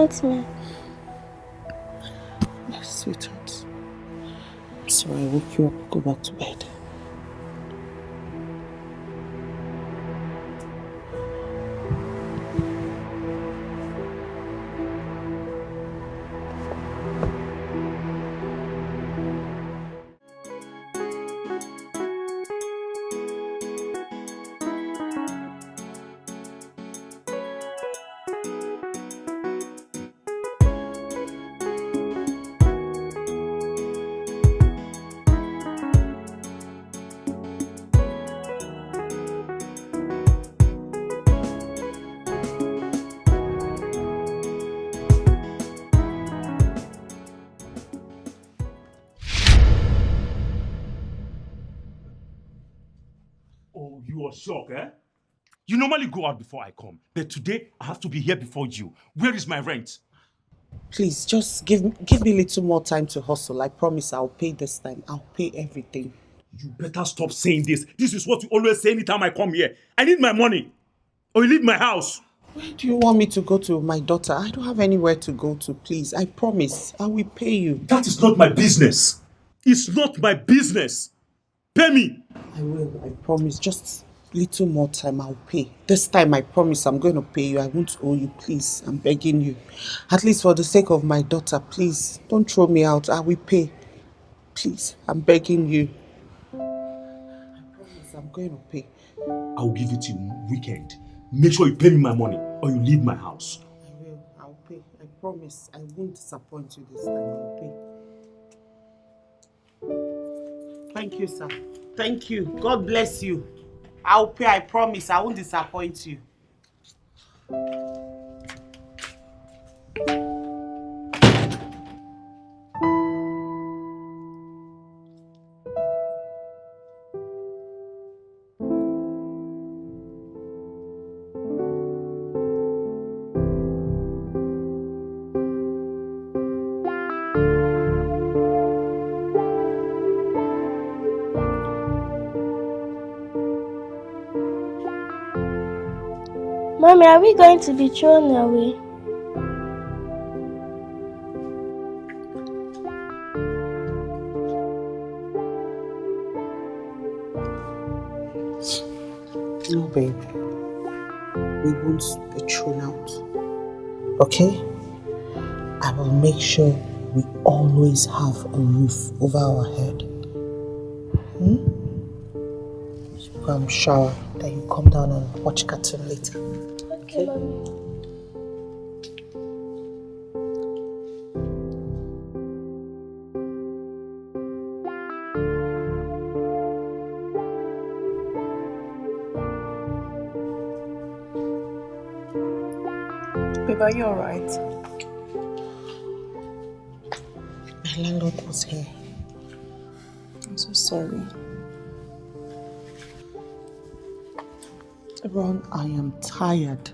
nightmare. Yes, sweetheart. I'm sorry I woke you up. Go back to bed. Oh, you are shocked, eh? You normally go out before I come, but today I have to be here before you. Where is my rent? Please, just give me a little more time to hustle. I promise I'll pay this time. I'll pay everything. You better stop saying this. This is what you always say anytime I come here. I need my money, or you leave my house. Where do you want me to go to my daughter? I don't have anywhere to go to, please. I promise I will pay you. That is not my business. It's not my business. Pay me. I will, I promise. Just little more time, I'll pay. This time I promise I'm going to pay you. I won't owe you, please. I'm begging you. At least for the sake of my daughter, please. Don't throw me out. I will pay. Please, I'm begging you. I promise I'm going to pay. I will give it to you weekend. Make sure you pay me my money or you leave my house. I will. I'll pay. I promise. I won't disappoint you this time. I'll pay. Thank you, sir. Thank you. God bless you. I'll pay. I promise. I won't disappoint you. Mommy, are we going to be thrown away? No, babe. We won't be thrown out. Okay? I will make sure we always have a roof over our head. So go and shower, then you come down and watch cartoon later. Okay, Mommy. Babe, are you alright? My landlord was here. I'm so sorry. Ron, I am tired.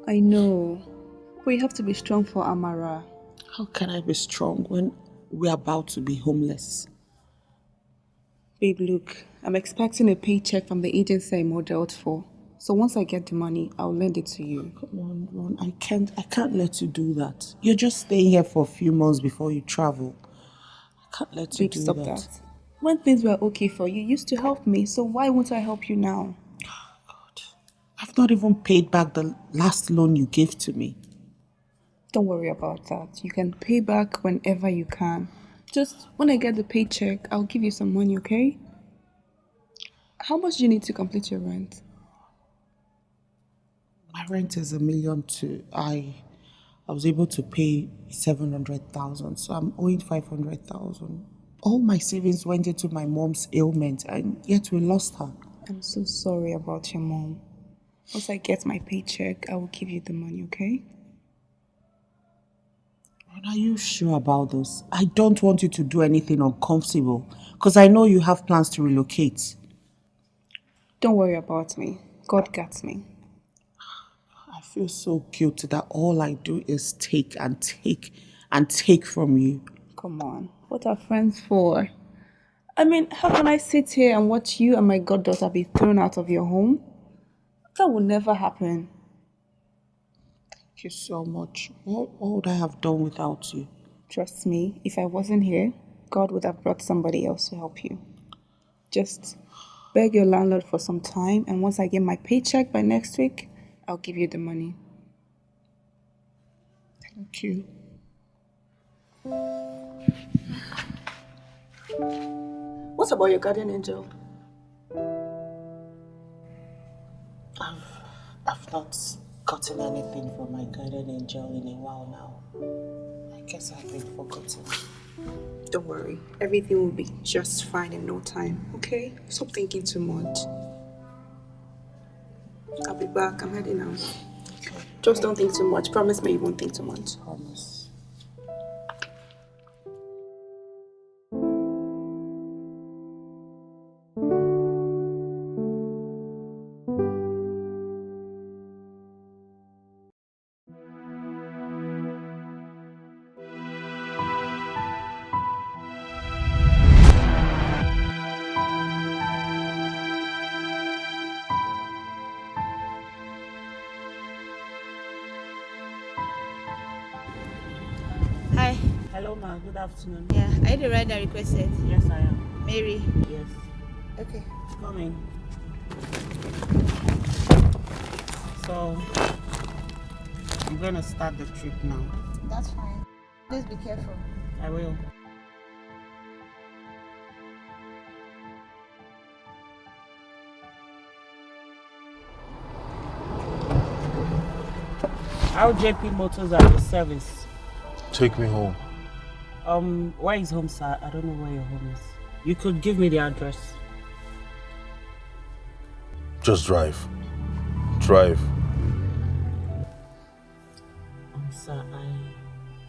I know. But you have to be strong for Amara. How can I be strong when we're about to be homeless? Babe, look, I'm expecting a paycheck from the agency I modeled for. So once I get the money, I'll lend it to you. Come on, Ron, I can't let you do that. You're just staying here for a few months before you travel. I can't let you Babe, do stop that. When things were okay for you, you used to help me, so why won't I help you now? God, I've not even paid back the last loan you gave to me. Don't worry about that. You can pay back whenever you can. Just when I get the paycheck, I'll give you some money, okay? How much do you need to complete your rent? My rent is $1 million too. I was able to pay 700,000, so I'm owing 500,000. All my savings went into my mom's ailment, and yet we lost her. I'm so sorry about your mom. Once I get my paycheck, I will give you the money, okay? And are you sure about this? I don't want you to do anything uncomfortable, because I know you have plans to relocate. Don't worry about me. God got me. I feel so guilty that all I do is take and take and take from you. Come on, what are friends for? I mean, how can I sit here and watch you and my goddaughter be thrown out of your home? That will never happen. Thank you so much. What would I have done without you? Trust me, if I wasn't here, God would have brought somebody else to help you. Just beg your landlord for some time, and once I get my paycheck by next week, I'll give you the money. Thank you. What about your guardian angel? I've not gotten anything from my guardian angel in a while now. I guess I've been forgotten. Don't worry, everything will be just fine in no time, okay? Stop thinking too much. I'll be back, I'm heading out. Okay. Just don't think too much. Promise me you won't think too much. Promise. Hi. Hello, ma. Good afternoon. Yeah, are you the rider requested? Yes, I am. Mary. Yes. Okay. Come in. So, I'm going to start the trip now. That's fine. Please be careful. I will. How JP Motors at the service? Take me home. Where is home, sir? I don't know where your home is. You could give me the address. Just drive. Drive. Sir,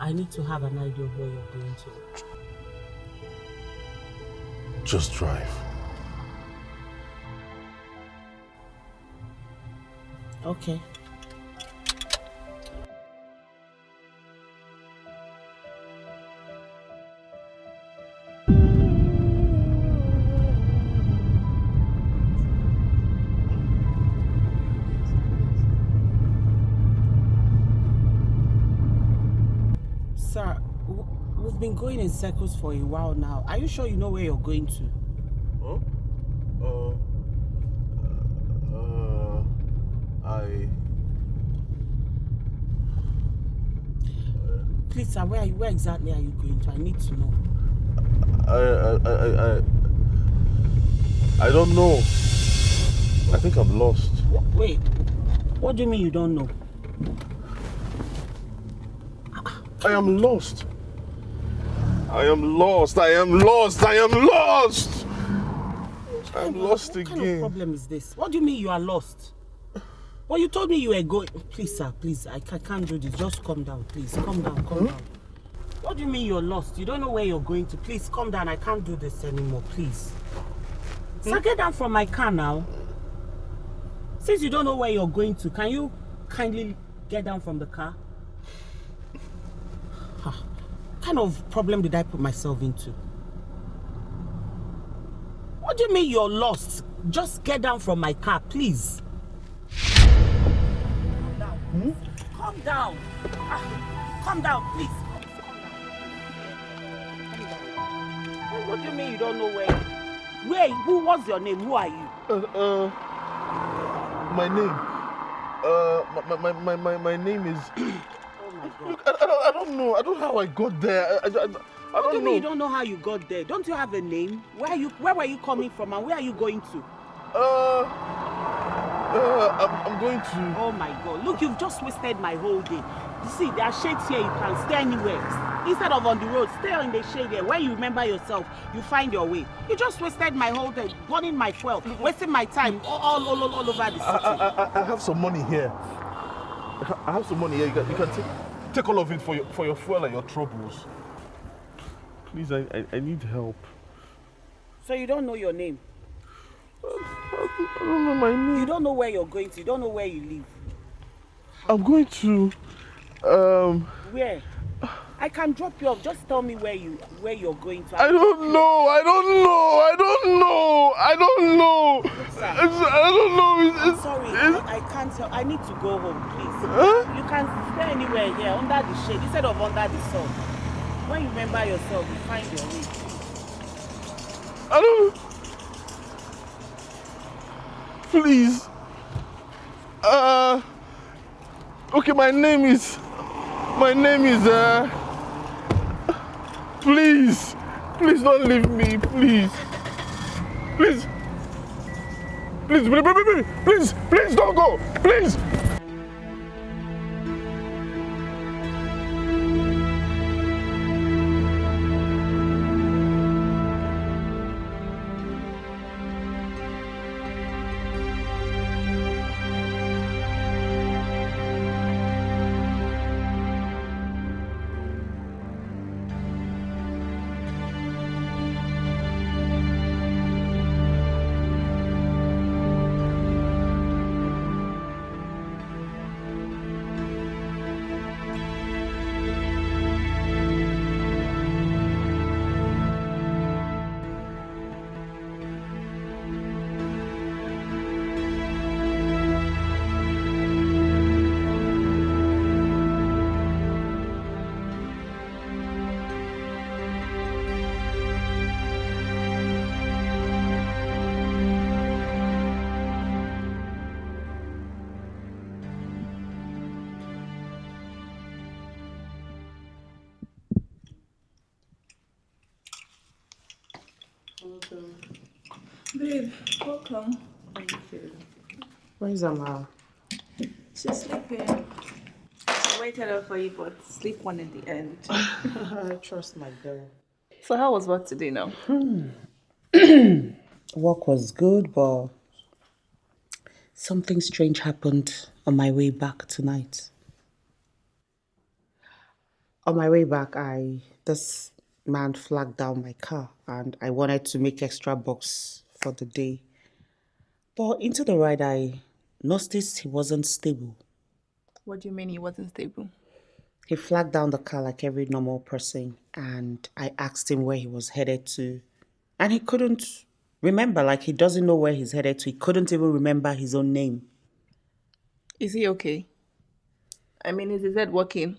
I need to have an idea of where you're going to. Just drive. Okay. Sir, we've been going in circles for a while now. Are you sure you know where you're going to? Huh? Please, sir, where exactly are you going to? I need to know. I don't know. I think I'm lost. Wait, what do you mean you don't know? I am lost. I am lost. I am lost. I am lost. I'm lost What kind of again. problem is this? What do you mean you are lost? Well, you told me you were going. Please, sir, please. I can't do this. Just calm down, please. Calm down, calm down. What do you mean you're lost? You don't know where you're going to. Please, calm down. I can't do this anymore, please. Sir, get down from my car now. Since you don't know where you're going to, can you kindly get down from the car? What kind of problem did I put myself into? What do you mean you're lost? Just get down from my car, please. Calm down. Calm down. Calm down, please. What do you mean you don't know where? Who was your name? Who are you? My name. My name is. Oh my God. Look, I don't know. I don't know how I got there. I What do don't you know. mean you don't know how you got there? Don't you have a name? Where were you coming from and where are you going to? I'm going to. Oh my God. Look, you've just wasted my whole day. You see, there are shades here. You can stay anywhere. Instead of on the road, stay in the shade here. When you remember yourself, you find your way. You just wasted my whole day, burning my fuel, wasting my time all over the city. I have some money here. I have some money here. You can take all of it for your fuel and your troubles. Please, I need help. So you don't know your name? I don't know my name. You don't know where you're going to? You don't know where you live? I'm going to. Where? I can drop you off. Just tell me where you're going to. I don't know. I don't know. Sir, I don't know. I'm sorry. I can't tell. I need to go home, please. Huh? You can stay anywhere here under the shade instead of under the sun. When you remember yourself, you find your way. I don't. Please. Okay, my name is. Please. Please don't leave me, please. Please. Please don't go. Please. Babe, welcome. Thank you. Where's Amara? She's sleeping. I waited up for you, but sleep won in the end. I trust my girl. So how was work today now? Work was good, but something strange happened on my way back tonight. On my way back, this man flagged down my car and I wanted to make extra bucks for the day. But into the ride, I noticed he wasn't stable. What do you mean he wasn't stable? He flagged down the car like every normal person and I asked him where he was headed to. And he couldn't remember, like he doesn't know where he's headed to. He couldn't even remember his own name. Is he okay? I mean, is his head working?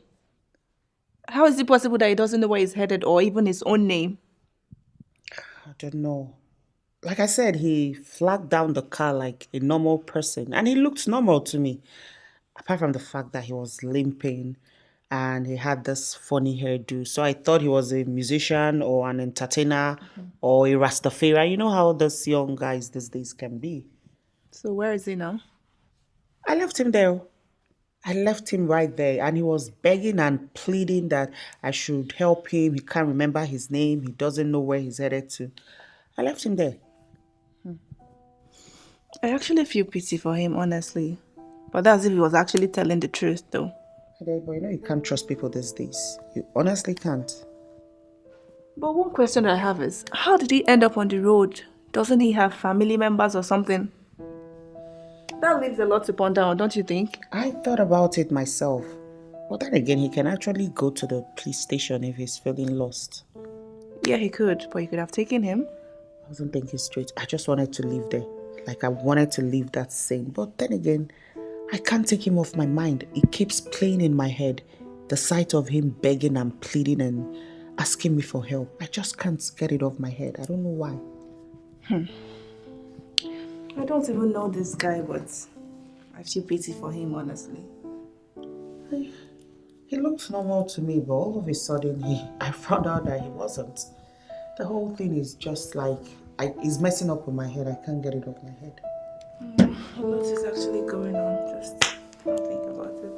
How is it possible that he doesn't know where he's headed or even his own name? I don't know. Like I said, he flagged down the car like a normal person and he looked normal to me. Apart from the fact that he was limping and he had this funny hairdo. So I thought he was a musician or an entertainer or a Rastafari. You know how those young guys these days can be. So where is he now? I left him there. I left him right there and he was begging and pleading that I should help him. He can't remember his name. He doesn't know where he's headed to. I left him there. I actually feel pity for him, honestly. But that's if he was actually telling the truth, though. But you know you can't trust people these days. You honestly can't. But one question I have is, how did he end up on the road? Doesn't he have family members or something? That leaves a lot to ponder on, don't you think? I thought about it myself. But then again, he can actually go to the police station if he's feeling lost. Yeah, he could, but you could have taken him. I wasn't thinking straight. I just wanted to live there. Like I wanted to leave that scene. But then again, I can't take him off my mind. It keeps playing in my head. The sight of him begging and pleading and asking me for help. I just can't get it off my head. I don't know why. I don't even know this guy, but I feel pity for him, honestly. He looked normal to me, but all of a sudden, I found out that he wasn't. The whole thing is just like, it's messing up with my head. I can't get it off my head. What is actually going on? Just don't think about it.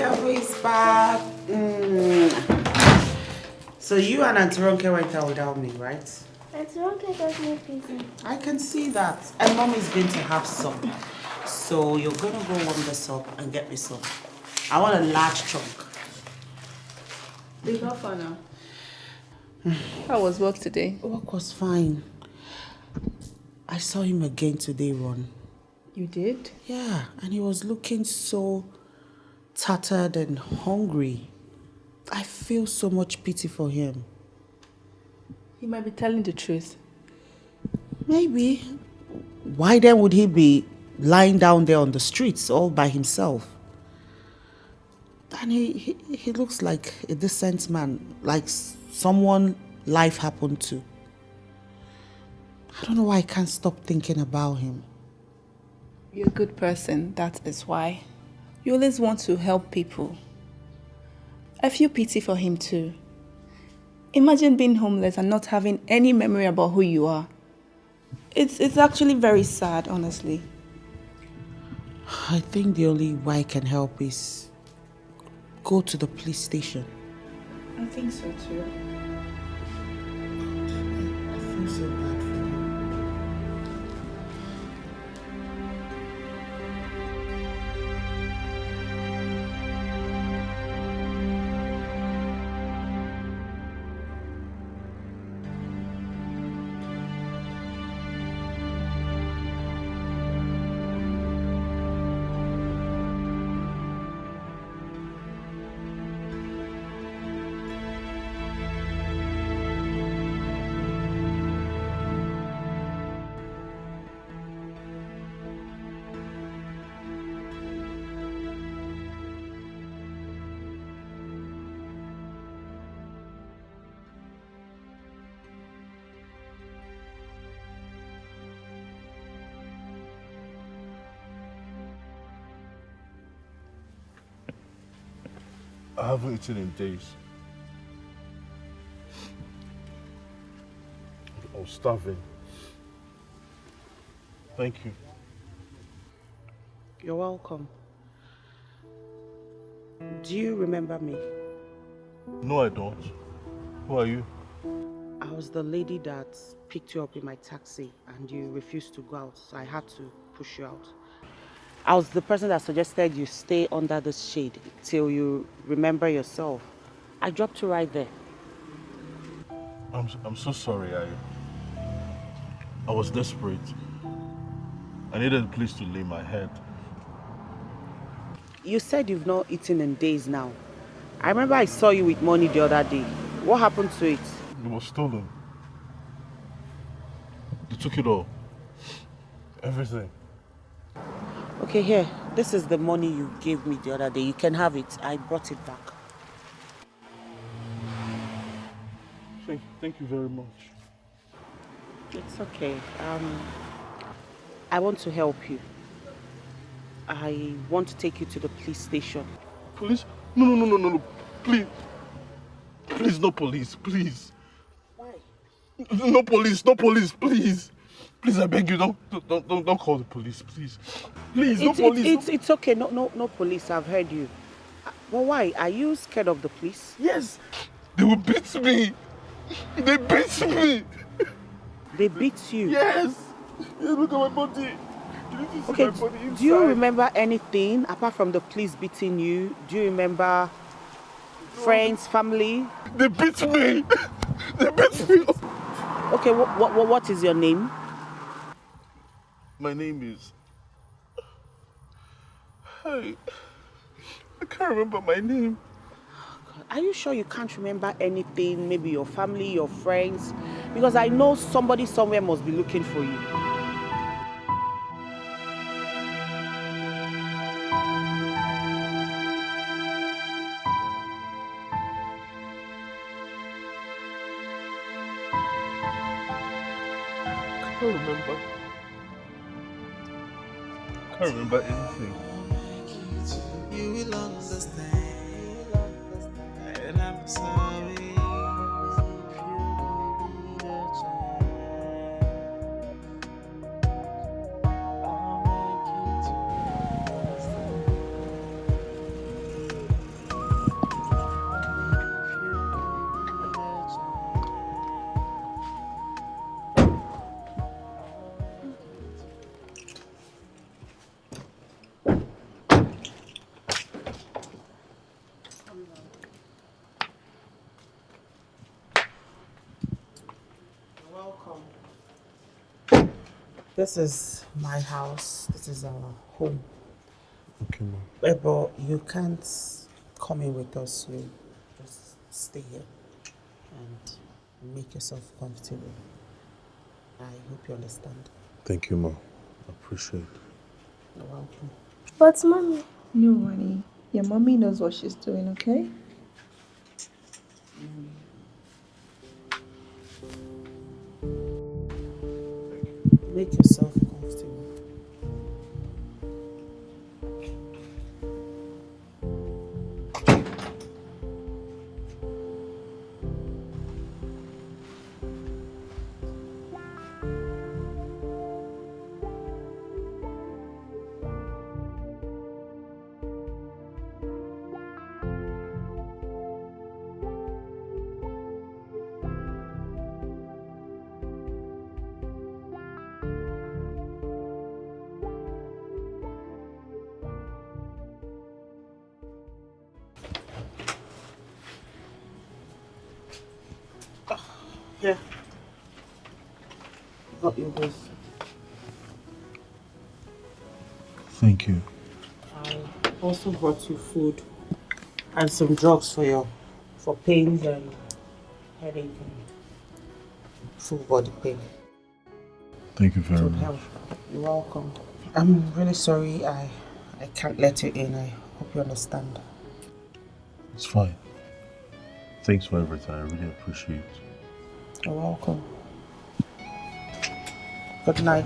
Unkept is back. So you and Auntie Ronke went out without me, right? Auntie Ronke got me pizza. I can see that. And Mom is going to have some. So you're going to go warm this up and get me some. I want a large chunk. Big offer now. How was work today? Work was fine. I saw him again today, Ron. You did? Yeah, and he was looking so tattered and hungry. I feel so much pity for him. He might be telling the truth. Maybe. Why then would he be lying down there on the streets all by himself? And he looks like a decent man, like someone life happened to. I don't know why I can't stop thinking about him. You're a good person, that is why. You always want to help people. I feel pity for him too. Imagine being homeless and not having any memory about who you are. It's actually very sad, honestly. I think the only way I can help is go to the police station. I think so too. I feel so bad for him. I haven't eaten in days. I was starving. Thank you. You're welcome. Do you remember me? No, I don't. Who are you? I was the lady that picked you up in my taxi and you refused to go out, so I had to push you out. I was the person that suggested you stay under the shade till you remember yourself. I dropped you right there. I'm so sorry. I was desperate. I needed a place to lay my head. You said you've not eaten in days now. I remember I saw you with money the other day. What happened to it? It was stolen. They took it all. Everything. Okay, here. This is the money you gave me the other day. You can have it. I brought it back. Thank you very much. It's okay. I want to help you. I want to take you to the police station. Police? No. Please. Please, no police. Please. Why? No police, please. Please, I beg you, don't call the police, please. Please, no police. It's okay. No police. I've heard you. But why? Are you scared of the police? Yes. They will beat me. They beat me. They beat you? Yes. Look at my body. Okay, do you remember anything apart from the police beating you? Do you remember friends, family? They beat me. They beat me. Okay, what is your name? My name is... I can't remember my name. Are you sure you can't remember anything? Maybe your family, your friends? Because I know somebody somewhere must be looking for you. I can't remember anything. You will understand, and I'm sorry if you need a chance. I'll make you to understand. This is my house. This is our home. Okay, ma. But you can't come in with us. You just stay here and make yourself comfortable. I hope you understand. Thank you, ma. I appreciate it. You're welcome. But mommy, No, honey. Your mommy knows what she's doing, okay? Make yourself comfortable. Here. Got you this. Thank you. I also brought you food and some drugs for pains and headache and full body pain. Thank you very To much. help. You're welcome. I'm really sorry I can't let you in. I hope you understand. It's fine. Thanks for everything. I really appreciate it. You're welcome. Good night.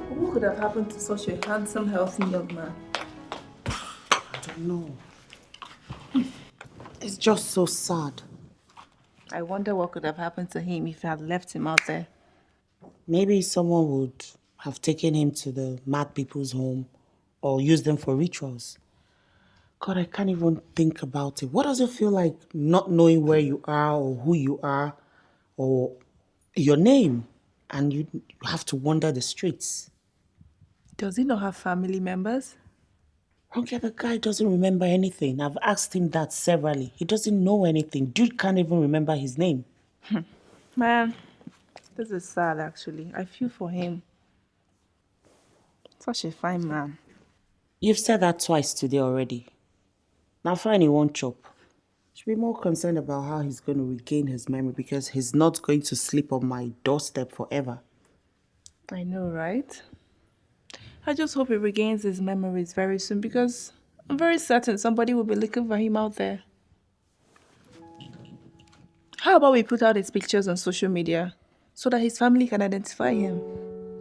What could have happened to such a handsome, healthy young man? I don't know. It's just so sad. I wonder what could have happened to him if I had left him out there. Maybe someone would have taken him to the mad people's home or used them for rituals. God, I can't even think about it. What does it feel like not knowing where you are or who you are or your name and you have to wander the streets? Does he not have family members? Okay, the guy doesn't remember anything. I've asked him that severally. He doesn't know anything. Dude can't even remember his name. Man, this is sad actually. I feel for him. Such a fine man. You've said that twice today already. Now fine, he won't chop. Should be more concerned about how he's going to regain his memory because he's not going to sleep on my doorstep forever. I know, right? I just hope he regains his memories very soon because I'm very certain somebody will be looking for him out there. How about we put out his pictures on social media so that his family can identify him?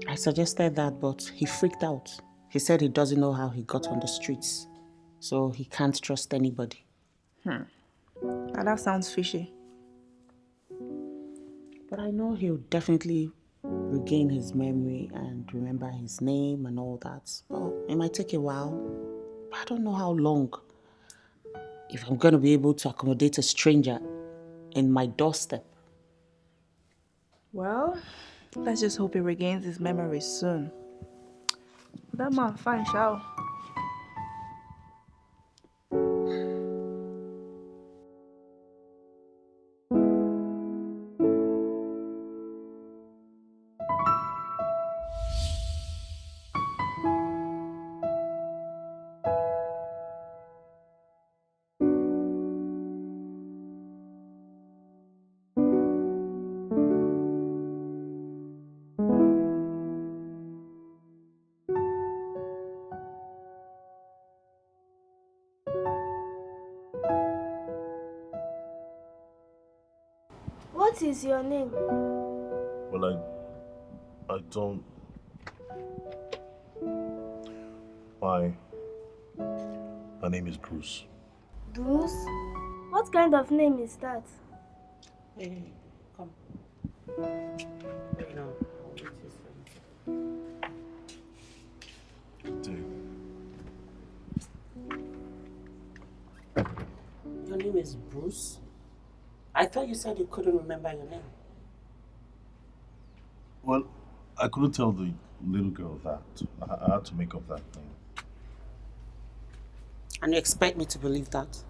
I suggested that, but he freaked out. He said he doesn't know how he got on the streets, so he can't trust anybody. Now that sounds fishy. But I know he'll definitely regain his memory and remember his name and all that. Well, it might take a while, but I don't know how long. If I'm going to be able to accommodate a stranger in my doorstep. Well, let's just hope he regains his memories soon. That man, fine, shall. what is your name? Well, I don't. My name is Bruce. Bruce? What kind of name is that? Hey, come. Wait, no. Dude, is Bruce? I thought you said you couldn't remember your name. Well, I couldn't tell the little girl that. I had to make up that name. And you expect me to believe that?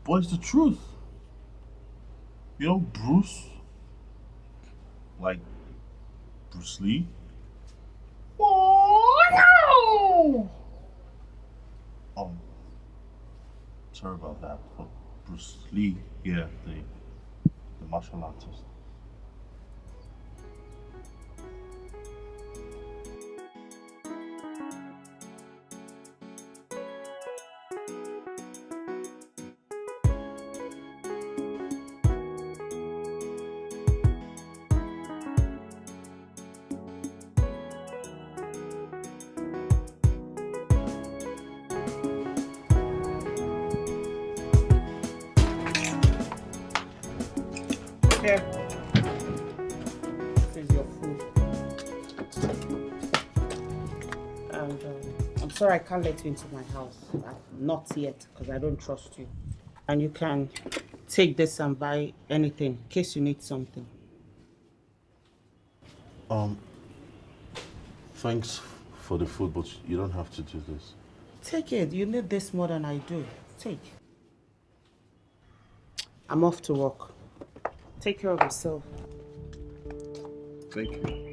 But it's the truth. You know, Bruce, like Bruce Lee. Um, sorry about that, but Bruce Lee, yeah, the martial artist. Here. This is your food. And I'm sorry I can't let you into my house. Not yet, because I don't trust you. And you can take this and buy anything in case you need something. Thanks for the food, but you don't have to do this. Take it. You need this more than I do. Take. I'm off to work. Take care of yourself. Thank you.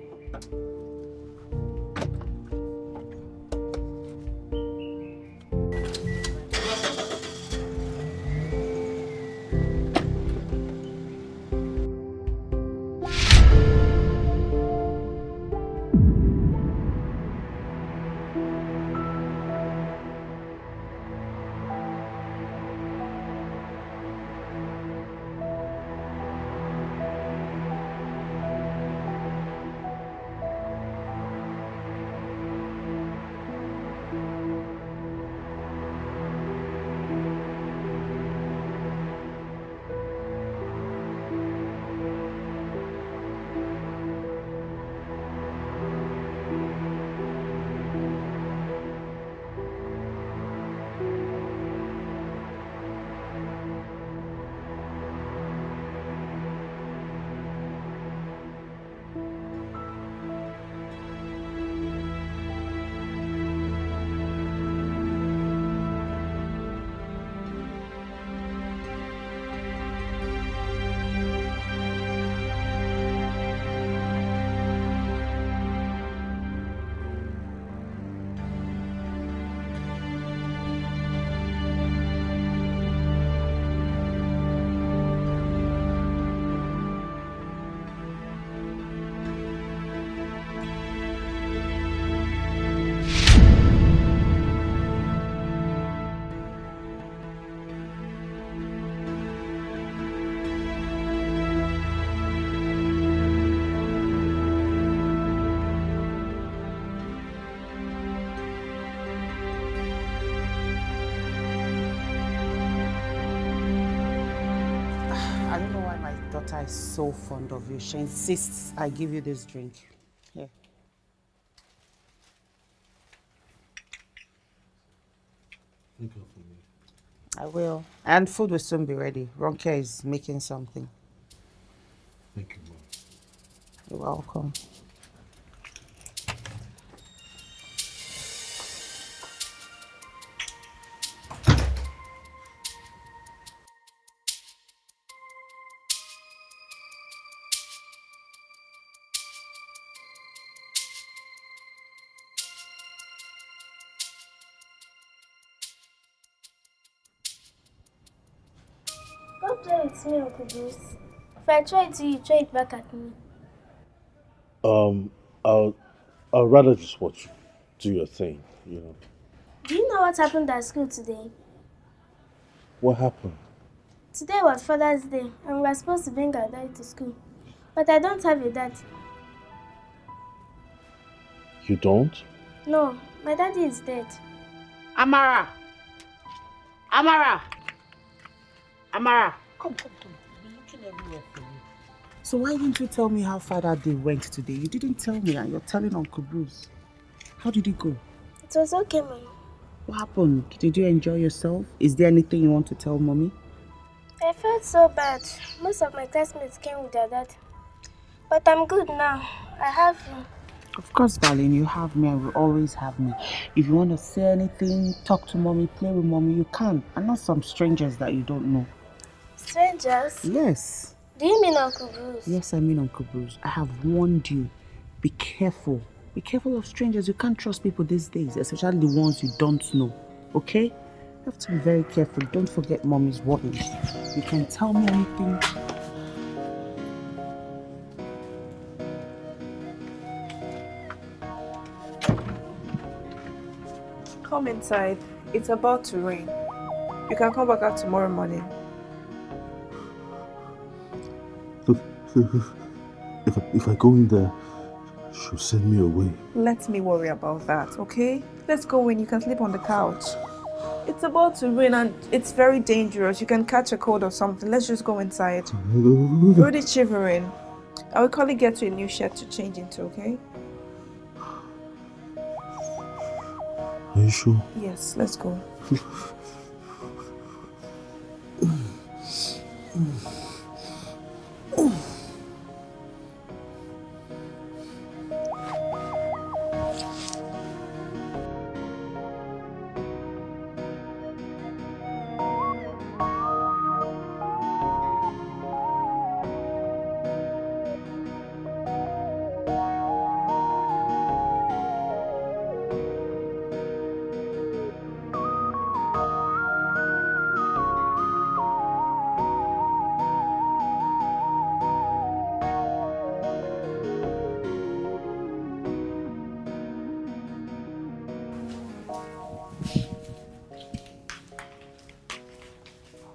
I don't know why my daughter is so fond of you. She insists I give you this drink. Here. Think of me. I will. And food will soon be ready. Ronke is making something. Thank you, Mom. You're welcome. Don't play with me, Uncle Bruce. If I try it to you, try it back at me. I'll rather just watch you do your thing, you know. Do you know what happened at school today? What happened? Today was Father's Day, and we were supposed to bring our dad to school. But I don't have a dad. You don't? No, my daddy is dead. Amara! Amara! Amara! Come. I've been looking everywhere for you. So why didn't you tell me how Father Day went today? You didn't tell me and you're telling Uncle Bruce. How did it go? It was okay, Mama. What happened? Did you enjoy yourself? Is there anything you want to tell mommy? I felt so bad. Most of my classmates came with their dad. But I'm good now. I have you. Of course, darling, you have me and will always have me. If you want to say anything, talk to mommy, play with mommy, you can. And not some strangers that you don't know. Strangers? Yes. Do you mean Uncle Bruce? Yes, I mean Uncle Bruce. I have warned you. Be careful. Be careful of strangers. You can't trust people these days, especially the ones you don't know. Okay? You have to be very careful. Don't forget mommy's warnings. You can tell me anything. Come inside. It's about to rain. You can come back out tomorrow morning. Look, if I go in there, she'll send me away. Let me worry about that, okay? Let's go in. You can sleep on the couch. It's about to rain and it's very dangerous. You can catch a cold or something. Let's just go inside. You're already shivering. I will quickly get you a new shirt to change into, okay? Are you sure? Yes, let's go.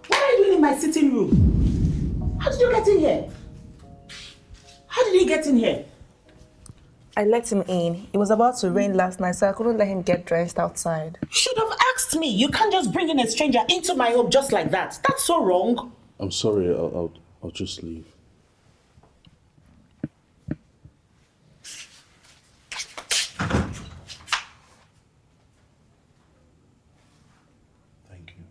What are you doing in my sitting room? How did you get in here? How did he get in here? I let him in. It was about to rain last night, so I couldn't let him get drenched outside. You should have asked me. You can't just bring in a stranger into my home just like that. That's so wrong. I'm sorry, I'll just leave. Thank you.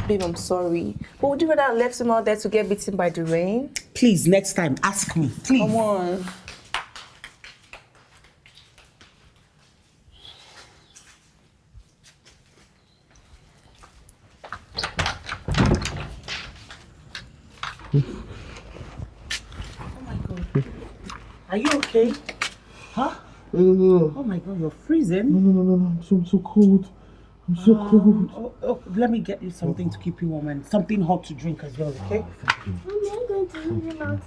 Babe, I'm sorry. But would you rather have left him out there to get beaten by the rain? Please, next time, ask me. Please. Come on. Oh my God. Are you okay? Huh? No. Oh my God, you're freezing. No. I'm so cold. I'm so cold. Let me get you something to keep you warm and something hot to drink as well, okay? Mommy, I'm going to leave him out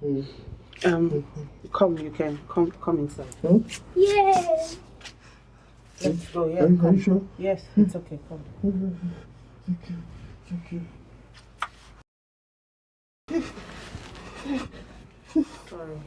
here. Come, you can come inside. Huh? Yay! Let's go, yeah. Are you Come. sure? Yes, it's okay, come. Thank you. Sorry.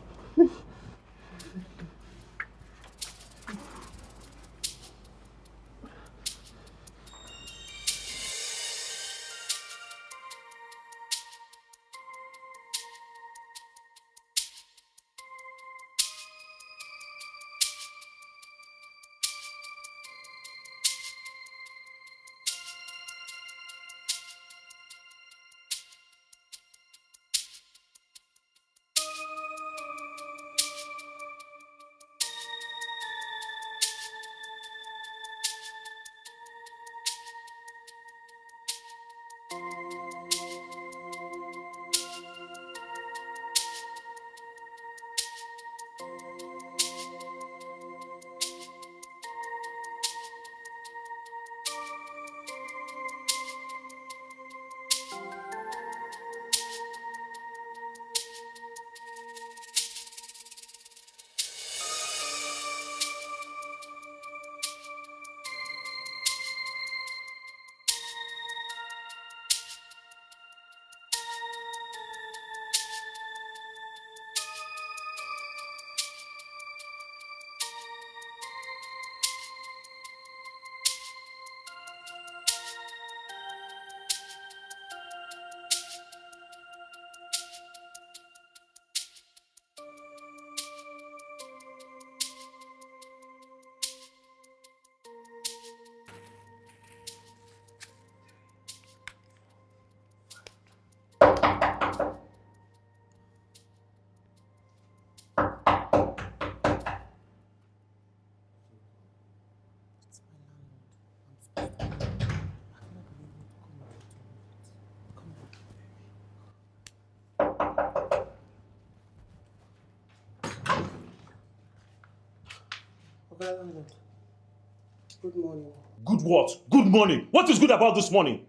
Good morning. Good what? Good morning. What is good about this morning?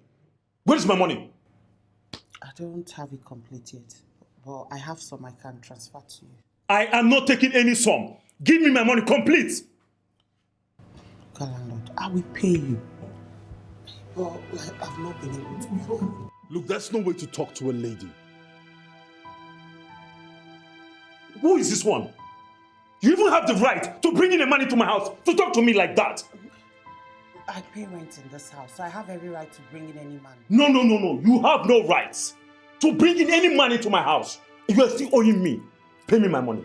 Where is my money? I don't have it complete yet, but I have some I can transfer to you. I am not taking any sum. Give me my money complete. Okay, landlord, I will pay you. But I've not been able to. Look, that's no way to talk to a lady. Who is this one? You even have the right to bring in the money to my house to talk to me like that. I pay rent in this house, so I have every right to bring in any money. No. You have no rights to bring in any money to my house. You are still owing me. Pay me my money.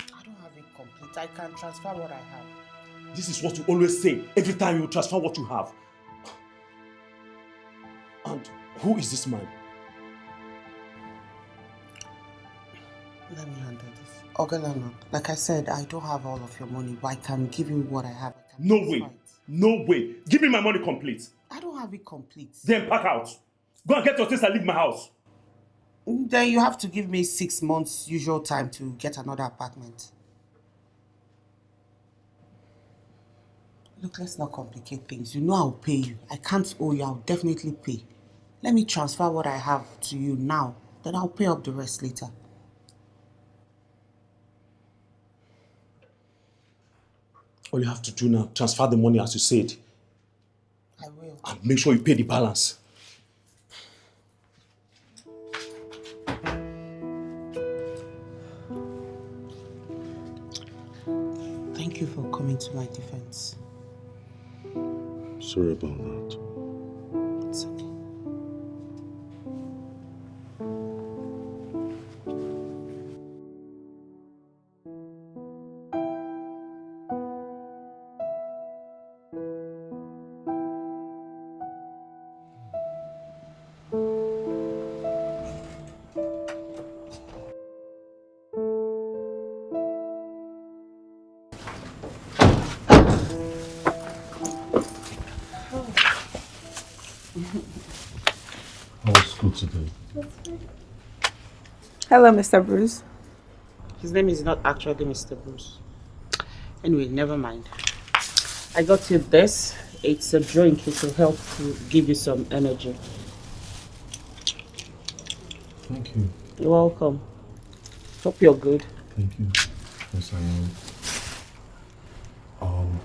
I don't have it complete. I can transfer what I have. This is what you always say every time you transfer what you have. And who is this man? Let me handle this. Okay, landlord. Like I said, I don't have all of your money, but I can give you what I have. No way. No way. Give me my money complete. I don't have it complete. Then pack out. Go and get your things and leave my house. Then you have to give me 6 months usual time to get another apartment. Look, let's not complicate things. You know I'll pay you. I can't owe you. I'll definitely pay. Let me transfer what I have to you now. Then I'll pay up the rest later. All you have to do now, transfer the money as you said. I will. And make sure you pay the balance. Thank you for coming to my defense. Sorry about that. It's okay. How was school today? Hello, Mr. Bruce. His name is not actually Mr. Bruce. Anyway, never mind. I got you this. It's a drink. It will help to give you some energy. Thank you. You're welcome. Hope you're good. Thank you. Yes, I am.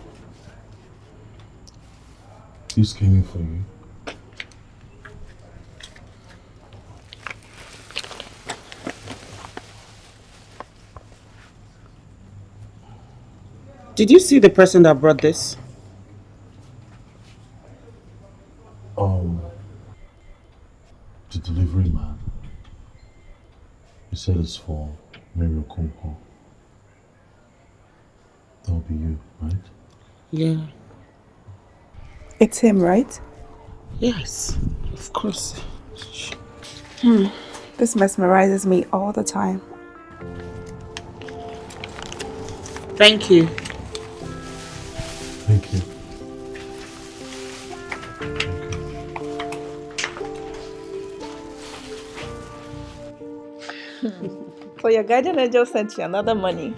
This came in for you. Did you see the person that brought this? The delivery man. He said it's for Mary Okonkwo. That'll be you, right? Yeah. It's him, right? Yes, of course. This mesmerizes me all the time. Thank you. Thank you. So your guardian angel sent you another money.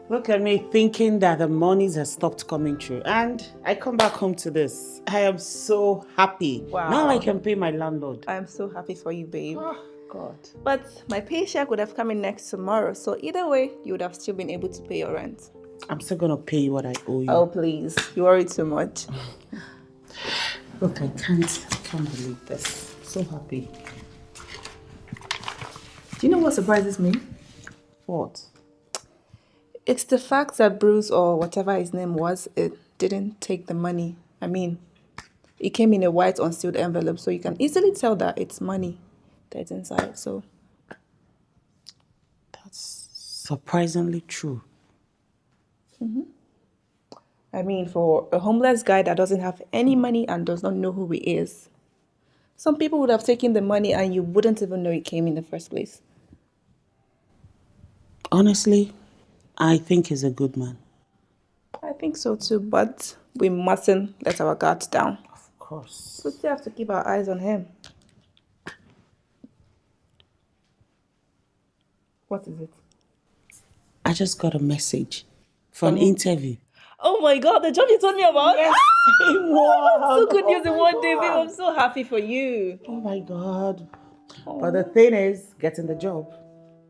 Look at me thinking that the monies have stopped coming through. And I come back home to this. I am so happy. Wow. Now I can pay my landlord. I am so happy for you, babe. Oh, God. But my paycheck would have come in next tomorrow, so either way, you would have still been able to pay your rent. I'm still going to pay you what I owe you. Oh, please. You worry too much. Look, I can't believe this. So happy. Do you know what surprises me? What? It's the fact that Bruce, or whatever his name was, it didn't take the money. I mean, it came in a white unsealed envelope, so you can easily tell that it's money that's inside. So That's surprisingly true. I mean, for a homeless guy that doesn't have any money and does not know who he is, some people would have taken the money and you wouldn't even know it came in the first place. Honestly, I think he's a good man. I think so too, but we mustn't let our guards down. Of course. We still have to keep our eyes on him. What is it? I just got a message for an interview. Oh my god, the job you told me about? Yes, Ah, so good news in one day, babe. God. I'm so happy for you. Oh my God. But the thing is, getting the job.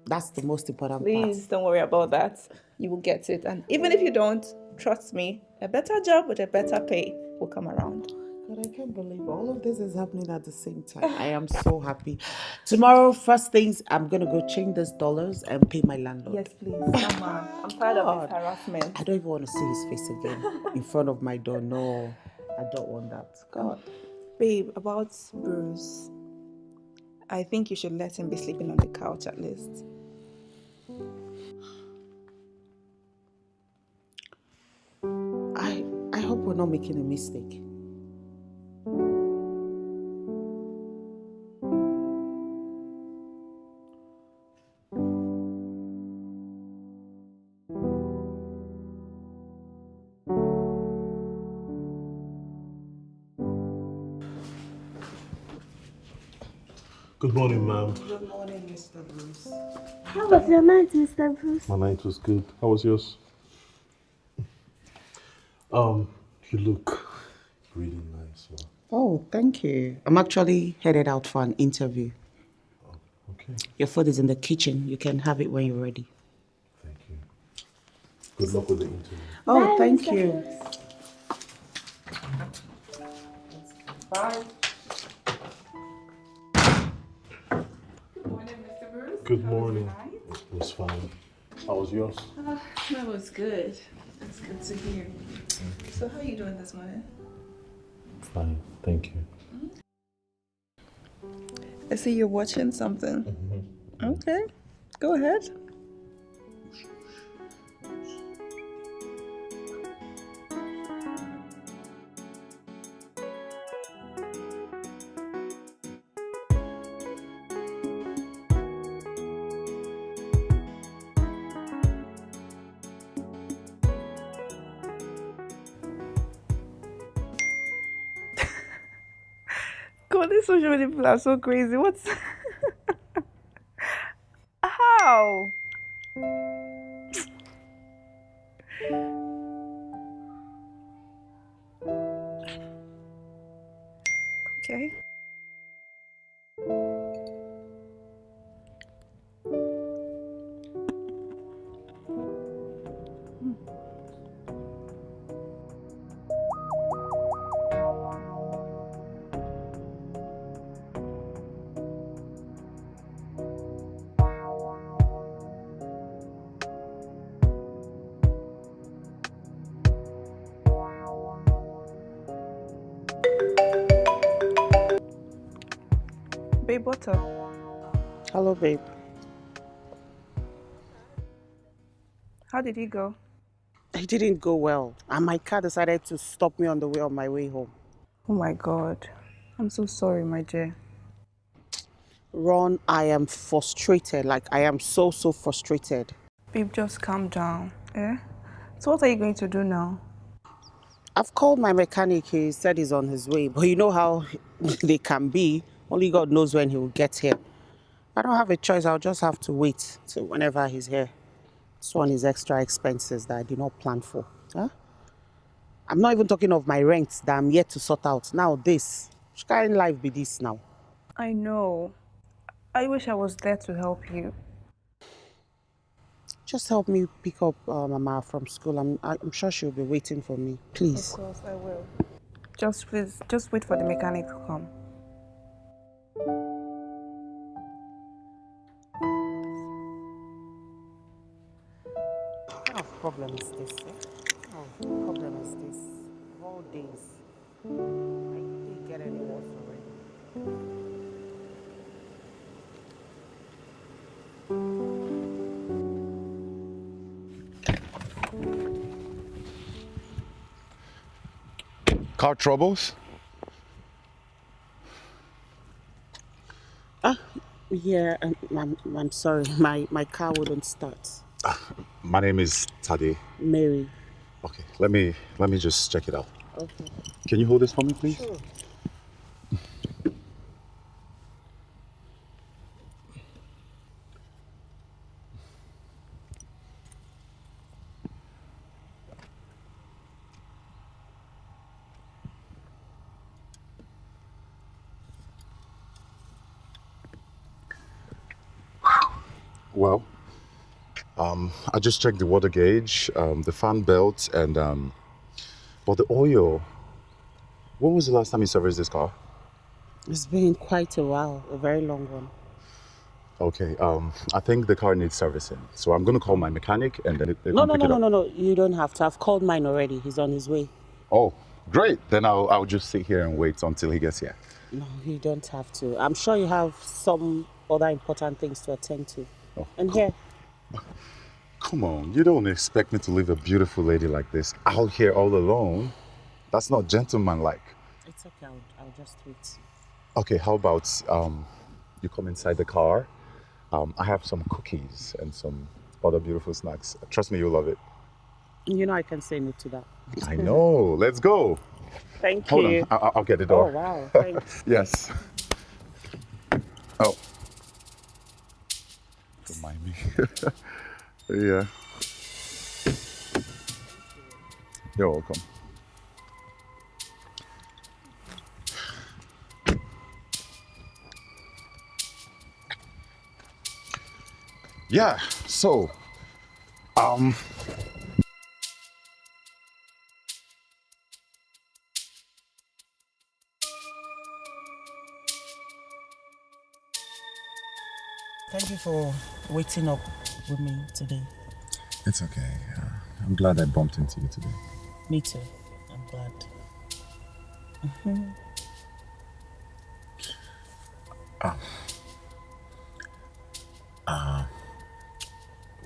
That's the most important Please part. don't worry about that. You will get it. And even if you don't, trust me, a better job with a better pay will come around. God, I can't believe all of this is happening at the same time. I am so happy. Tomorrow, first things, I'm going to go change these dollars and pay my landlord. Yes, please. Come on. I'm tired of God. this harassment. I don't even want to see his face again in front of my door. No, I don't want that. God. Babe, about Bruce, I think you should let him be sleeping on the couch at least. I hope we're not making a mistake. Good morning, ma'am. Good morning, Mr. Bruce. How was your night, Mr. Bruce? My night was good. How was yours? You look really nice. Oh, thank you. I'm actually headed out for an interview. Okay. Your food is in the kitchen. You can have it when you're ready. Thank you. Good luck with the interview. Oh, Bye, thank Mr. you. Bruce. Bye. Good morning, Mr. Bruce. Good morning. It was fine. How was yours? That was good. That's good to hear. So how are you doing this morning? Fine, thank you. I see you're watching something. Okay, go ahead. God, these social media people are so crazy. What's how? Okay. Babe, what's up? Hello, babe. How did he go? It didn't go well, and my car decided to stop me on the way on my way home. Oh my God. I'm so sorry, my dear. Ron, I am frustrated. Like, I am so frustrated. Babe, just calm down. Eh? So what are you going to do now? I've called my mechanic. He said he's on his way, but you know how they can be. Only God knows when he will get here. I don't have a choice. I'll just have to wait till whenever he's here. This one is extra expenses that I did not plan for. Huh? I'm not even talking of my rent that I'm yet to sort out. Now this. Which kind of life be this now? I know. I wish I was there to help you. Just help me pick up Mama from school. I'm sure she'll be waiting for me. Please. Of course, I will. Just please, just wait for the mechanic to come. What kind of problem is this? What kind of problem is this? Of all days. I didn't get any worse already. Car troubles? Yeah, I'm sorry. My car wouldn't start. My name is Tade. Mary. Okay, let me just check it out. Okay. Can you hold this for me, please? Sure. Well, I just checked the water gauge, the fan belt, and but the oil. When was the last time you serviced this car? It's been quite a while, a very long one. Okay, I think the car needs servicing. So I'm gonna call my mechanic and then they No, can no, pick no, it no, up. no, no. You don't have to. I've called mine already. He's on his way. Oh, great. Then I'll just sit here and wait until he gets here. No, you don't have to. I'm sure you have some other important things to attend to. Oh, And here, come on, you don't expect me to leave a beautiful lady like this out here all alone. That's not gentlemanlike. it's okay. I'll just wait. Okay, how about you come inside the car? I have some cookies and some other beautiful snacks. Trust me, you'll love it. You know I can say no to that. I know. Let's go. Thank Hold you. on. I'll get the Oh, door. wow. Thanks. Yes. Oh. Remind me. Yeah. You're welcome. Yeah, so, Thank you for waiting up with me today. it's okay. I'm glad I bumped into you today. Me too. I'm glad.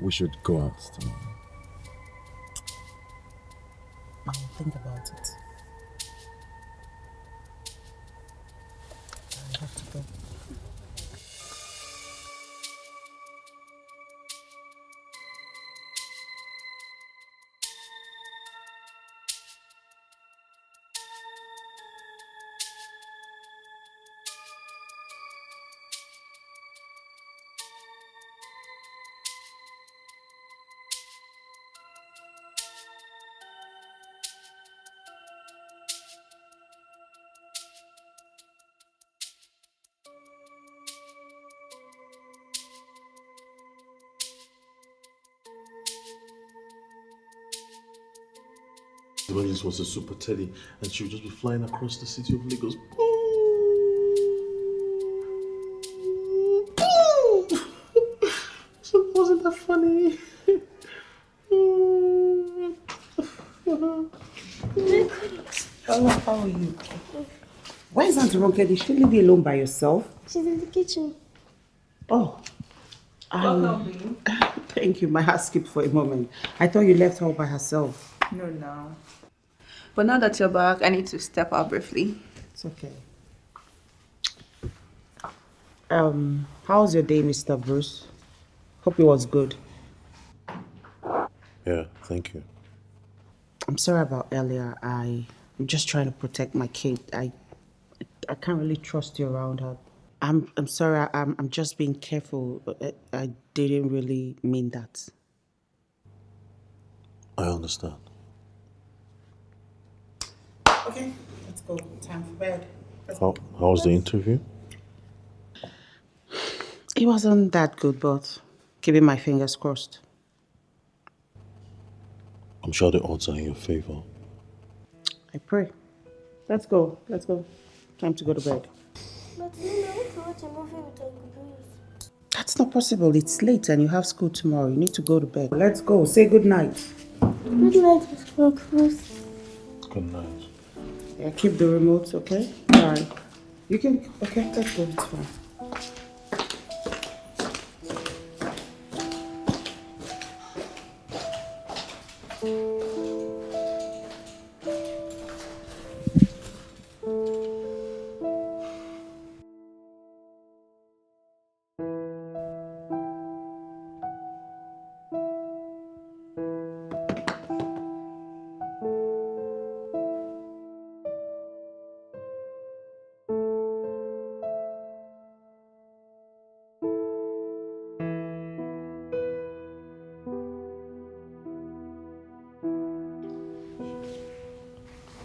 We should go out tomorrow. I'll think about it. I have to go. Evangelist was a super teddy, and she would just be flying across the city of Lagos. So wasn't that funny? Hello, how are you? Why is Auntie Ronke? Did she leave you alone by yourself? She's in the kitchen. Oh, thank you. My heart skipped for a moment. I thought you left her by herself. No. But now that you're back, I need to step out briefly. It's okay. How's your day, Mr. Bruce? Hope it was good. Yeah, thank you. I'm sorry about earlier. I'm just trying to protect my kid. I can't really trust you around her. I'm sorry. I'm just being careful. I didn't really mean that. I understand. Okay, let's go. Time for bed. How was the interview? It wasn't that good, but keeping my fingers crossed. I'm sure the odds are in your favor. I pray. Let's go. Time to go to bed. But Mimi, I want to watch a movie with Uncle Bruce. That's not possible. It's late and you have school tomorrow. You need to go to bed. Let's go. Say good night. Good night, Mr. Uncle Bruce. Good night. Yeah, keep the remote, okay? Alright. You can. Okay, let's go. It's fine.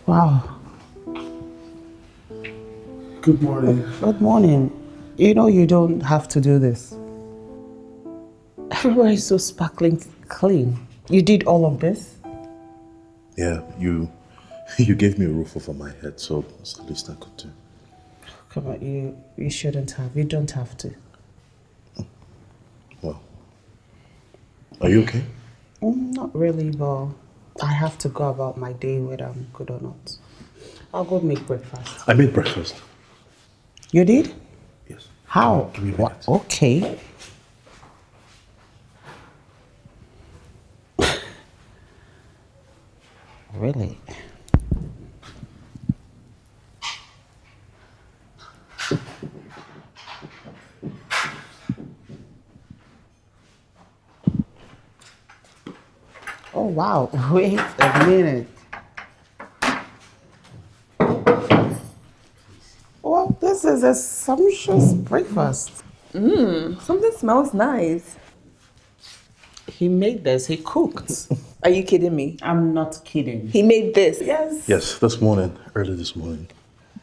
Wow. Good morning. Good morning. You know you don't have to do this. Everywhere is so sparkling clean. You did all of this? Yeah, you gave me a roof over my head, so it's the least I could do. Come on, you shouldn't have. You don't have to. Well, are you okay? Not really, but I have to go about my day whether I'm good or not. I'll go make breakfast. I made breakfast. You did? Yes. How? Give me a What? minute. Okay. Really? Oh wow, wait a minute. Well, this is a sumptuous breakfast. Something smells nice. He made this, he cooked. Are you kidding me? I'm not kidding. He made this? Yes. Yes, this morning, early this morning.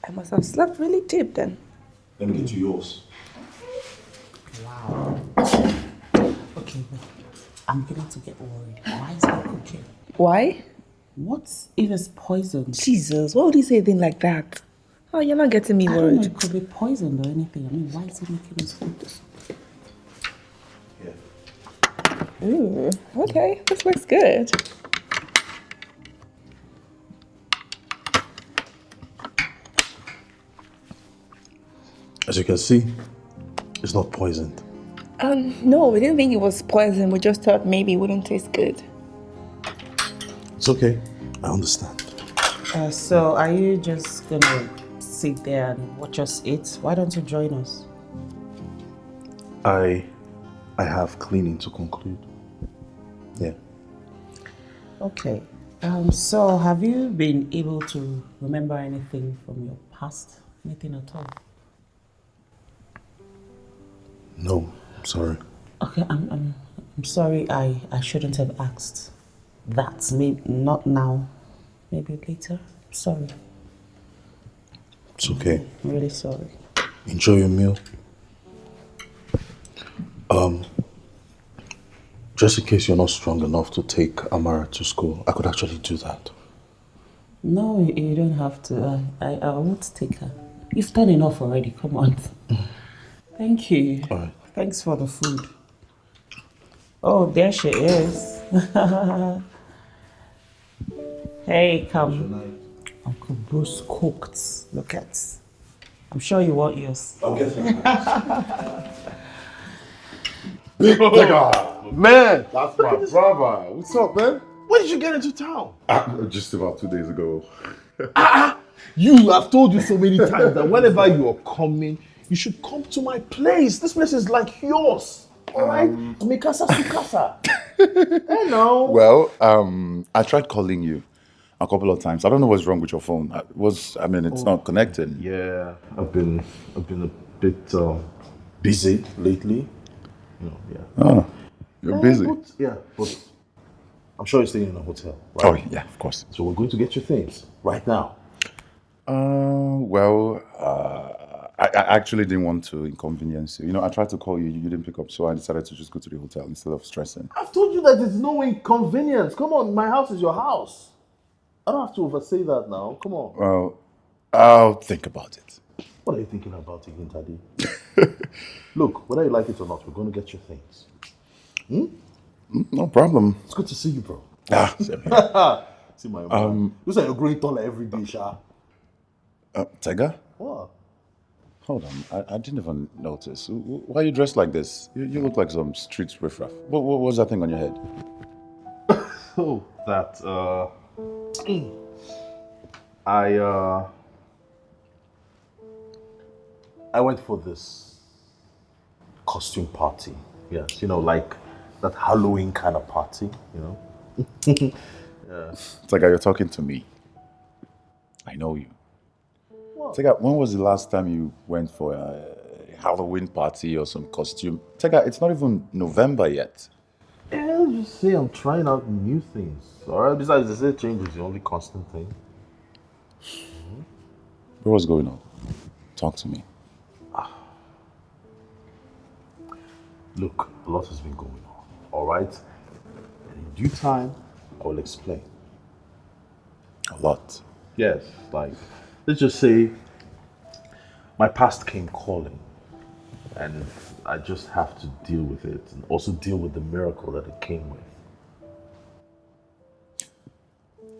I must have slept really deep then. Let me get you yours. Wow. Okay, I'm beginning to get worried. Why is he cooking? Why? What if it's poisoned? Jesus, why would he say a thing like that? Oh, you're not getting me I don't know, worried. it could be poisoned or anything. I mean, why is he making us food? Yeah. Ooh, okay, this looks good. As you can see, it's not poisoned. No, we didn't think it was poison. We just thought maybe it wouldn't taste good. It's okay. I understand. So are you just gonna sit there and watch us eat? Why don't you join us? I have cleaning to conclude. Yeah. Okay. So have you been able to remember anything from your past? Anything at all? No, I'm sorry. Okay, I'm sorry. I shouldn't have asked that. Maybe not now. Maybe later. Sorry. It's okay. I'm really sorry. Enjoy your meal. Just in case you're not strong enough to take Amara to school, I could actually do that. No, you don't have to. I won't take her. You've done enough already. Come on. Thank you. All right. Thanks for the food. Oh, there she is. Hey, come. Uncle Bruce cooked. Look at. I'm sure you want yours. I'm getting Man, That's my brother. What's up, man? when did you get into town? Just about 2 days ago. I've told you so many times that whenever you are coming, you should come to my place. This place is like yours. All right? Mikasa Sukasa. Hello. Well, I tried calling you a couple of times. I don't know what's wrong with your phone. It's not connecting. Yeah, I've been a bit busy lately. Oh, you're busy. But I'm sure you're staying in a hotel, right? Oh, yeah, of course. So we're going to get your things right now. I actually didn't want to inconvenience you. You know, I tried to call you, you didn't pick up, so I decided to just go to the hotel instead of stressing. I've told you that there's no inconvenience. Come on, my house is your house. I don't have to oversay that now. Come on. Well, I'll think about it. What are you thinking about again, Daddy? Look, whether you like it or not, we're going to get your things. No problem. It's good to see you, bro. Same here. See my man. Looks like you're growing taller every day, Sha. Tiger? What? Hold on, I didn't even notice. Why are you dressed like this? You look like some street riffraff. What was that thing on your head? Oh, that, I went for this costume party. Yes, like that Halloween kind of party, Tiger, you're talking to me. I know you. Tiger, when was the last time you went for a Halloween party or some costume? Tiger, it's not even November yet. Yeah, just say I'm trying out new things. Alright, besides, they say change is the only constant thing. What's going on? Talk to me. Look, a lot has been going on. All right? And in due time, I will explain. A lot. Yes, like, let's just say my past came calling, and I just have to deal with it and also deal with the miracle that it came with.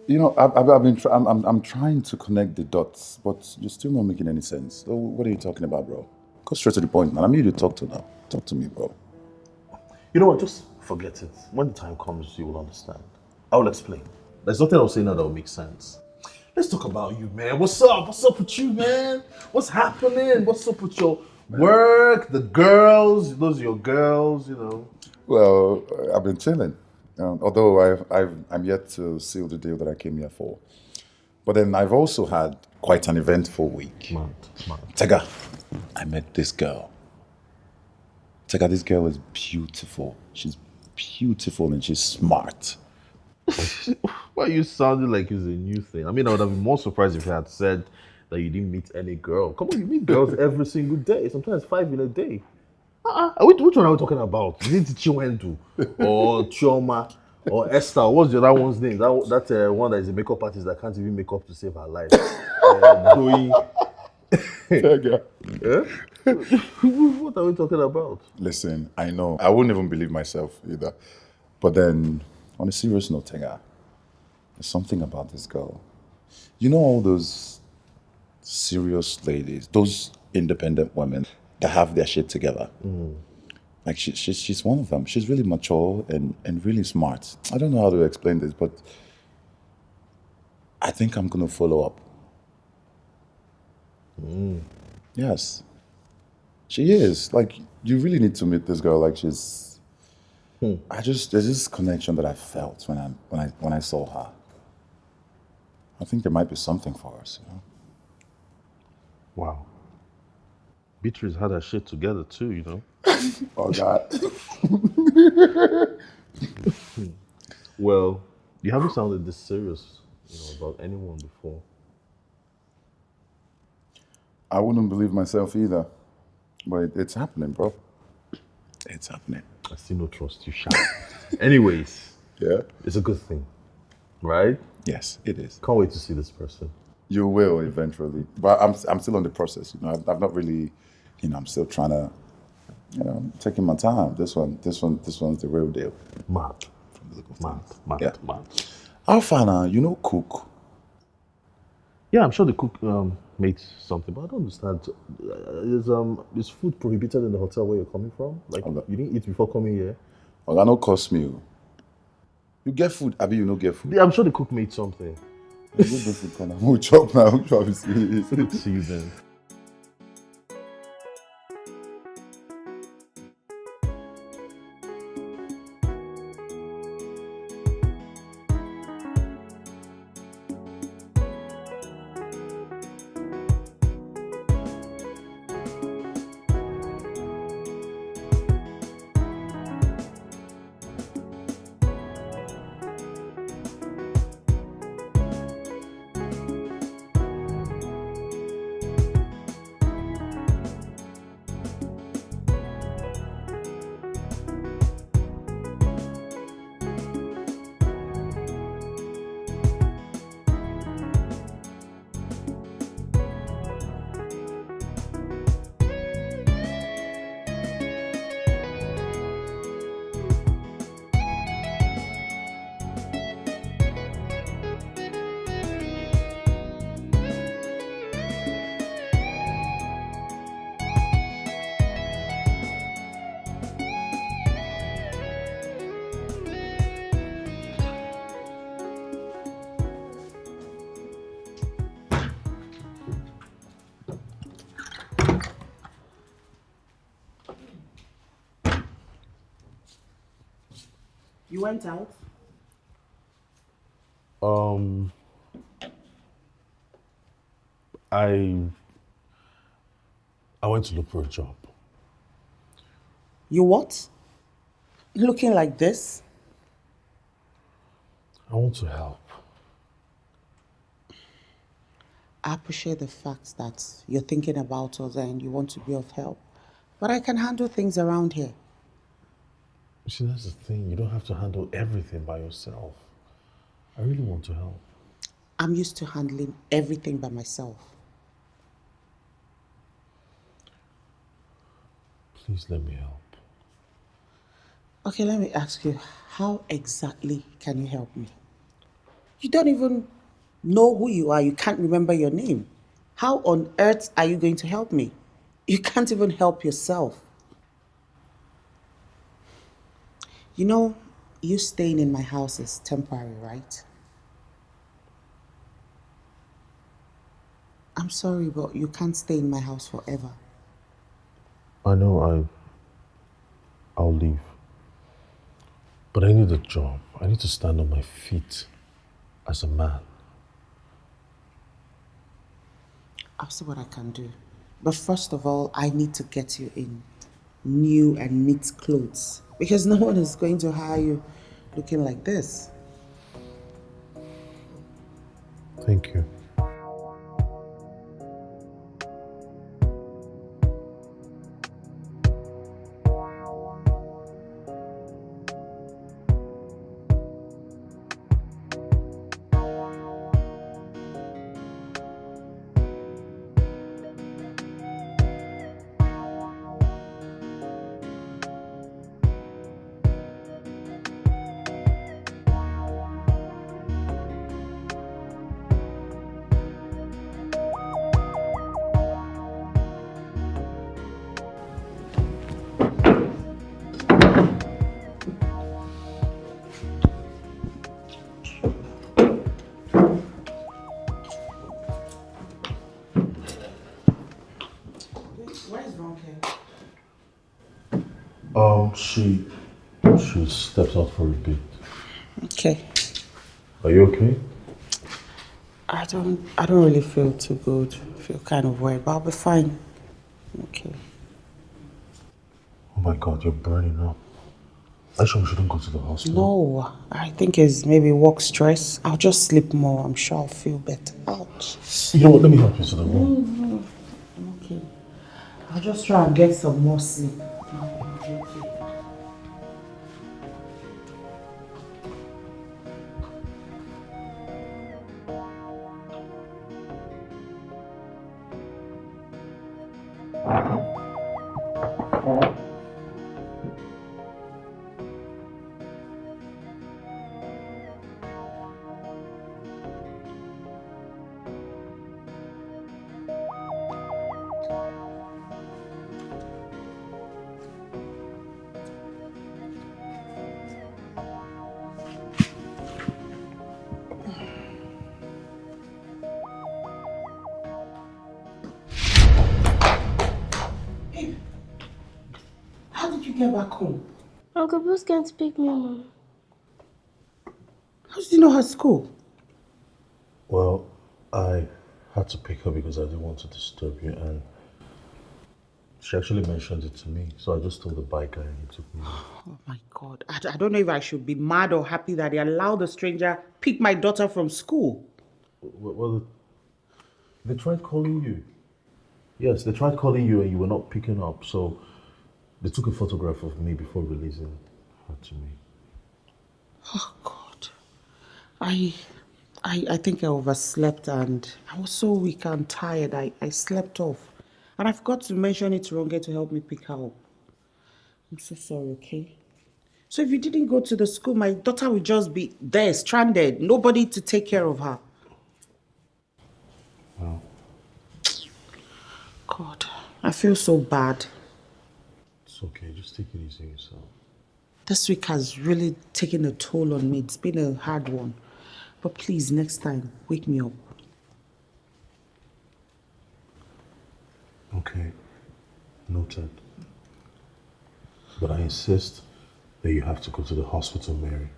You know, I've been I'm trying to connect the dots, but you're still not making any sense. So what are you talking about, bro? Go straight to the point, man. I'm here to talk to now. Talk to me, bro. You know what? Just forget it. When the time comes, you will understand. I will explain. There's nothing I'll say now that will make sense. Let's talk about you, man. What's up? What's up with you, man? What's happening? What's up with your work, the girls? Those are your girls, you know. Well, I've been chilling. Although I'm yet to seal the deal that I came here for. But then I've also had quite an eventful week. Man. Tega, I met this girl. Tega, this girl is beautiful. She's beautiful and she's smart. Why are you sounding like it's a new thing? I mean, I would have been more surprised if you had said that you didn't meet any girl. Come on, you meet girls every single day. Sometimes 5 in a day. Which one are we talking about? Is it Chiwendu or Chioma or Esther? What's the other one's name? That one that is a makeup artist that can't even make up to save her life. Doing. Tega. Yeah? What are we talking about? Listen, I know. I wouldn't even believe myself either. But then, on a serious note, Tega, there's something about this girl. You know all those serious ladies, those independent women that have their shit together. Like she's one of them. She's really mature and really smart. I don't know how to explain this, but I think I'm gonna follow up. Yes. She is. Like, you really need to meet this girl. Like, she's there's this connection that I felt when I saw her. I think there might be something for us, you know? Wow. Beatrice had her shit together too, you know? Oh God. Well, you haven't sounded this serious, about anyone before. I wouldn't believe myself either. But it's happening, bro. It's happening. I still don't trust you, Sha. Anyways, Yeah? it's a good thing, right? Yes, it is. Can't wait to see this person. You will eventually. But I'm still on the process, you know. I've not really, I'm still trying to, taking my time. This one's the real deal. Mad. From the look of Mad, things. mad, Yeah. mad. Alfana, cook. Yeah, I'm sure the cook made something, but I don't understand. Is food prohibited in the hotel where you're coming from? Like, Okay. you didn't eat before coming here? Well, that no cost me. You get food, Abi, you no get food. Yeah, I'm sure the cook made something. You go to food corner. We'll chop now. We'll chop is Good to see you then. You went out? I went to look for a job. You what? Looking like this? I want to help. I appreciate the fact that you're thinking about us and you want to be of help. But I can handle things around here. See, that's the thing. You don't have to handle everything by yourself. I really want to help. I'm used to handling everything by myself. Please let me help. Okay, let me ask you, how exactly can you help me? You don't even know who you are. You can't remember your name. How on earth are you going to help me? You can't even help yourself. You know, you staying in my house is temporary, right? I'm sorry, but you can't stay in my house forever. I know I'll leave. But I need a job. I need to stand on my feet as a man. I'll see what I can do. But first of all, I need to get you in new and neat clothes because no one is going to hire you looking like this. Thank you. Where is Ronke? She steps out for a bit. Okay. Are you okay? I don't really feel too good. I feel kind of worried, but I'll be fine. Okay. Oh my God, you're burning up. I sure we shouldn't go to the hospital. No, I think it's maybe work stress. I'll just sleep more. I'm sure I'll feel better. Ouch. You know what? Let me help you to the room. I'm okay. I'll just try and get some more sleep. How did you get back home? Uncle Bruce came to pick me, Mom. How did you know her school? Well, I had to pick her because I didn't want to disturb you, and she actually mentioned it to me. So I just told the bike guy and he took me. Oh my God. I don't know if I should be mad or happy that they allowed a stranger pick my daughter from school. Well, they tried calling you. Yes, they tried calling you and you were not picking up. So they took a photograph of me before releasing her to me. Oh God. I think I overslept and I was so weak and tired. I slept off. And I forgot to mention it to Ronge to help me pick her up. I'm so sorry, okay? So if you didn't go to the school, my daughter would just be there, stranded. Nobody to take care of her. Well, God, I feel so bad. it's okay. Just take it easy on yourself. This week has really taken a toll on me. It's been a hard one. But please, next time, wake me up. Okay, noted. But I insist that you have to go to the hospital, Mary.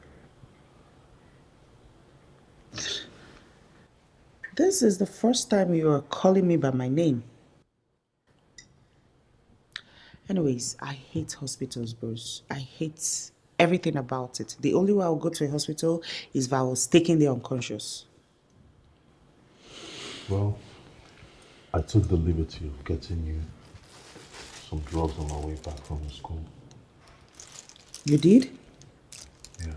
This is the first time you are calling me by my name. Anyways, I hate hospitals, Bruce. I hate everything about it. The only way I'll go to a hospital is if I was taken there unconscious. Well, I took the liberty of getting you some drugs on my way back from the school. You did? Yeah.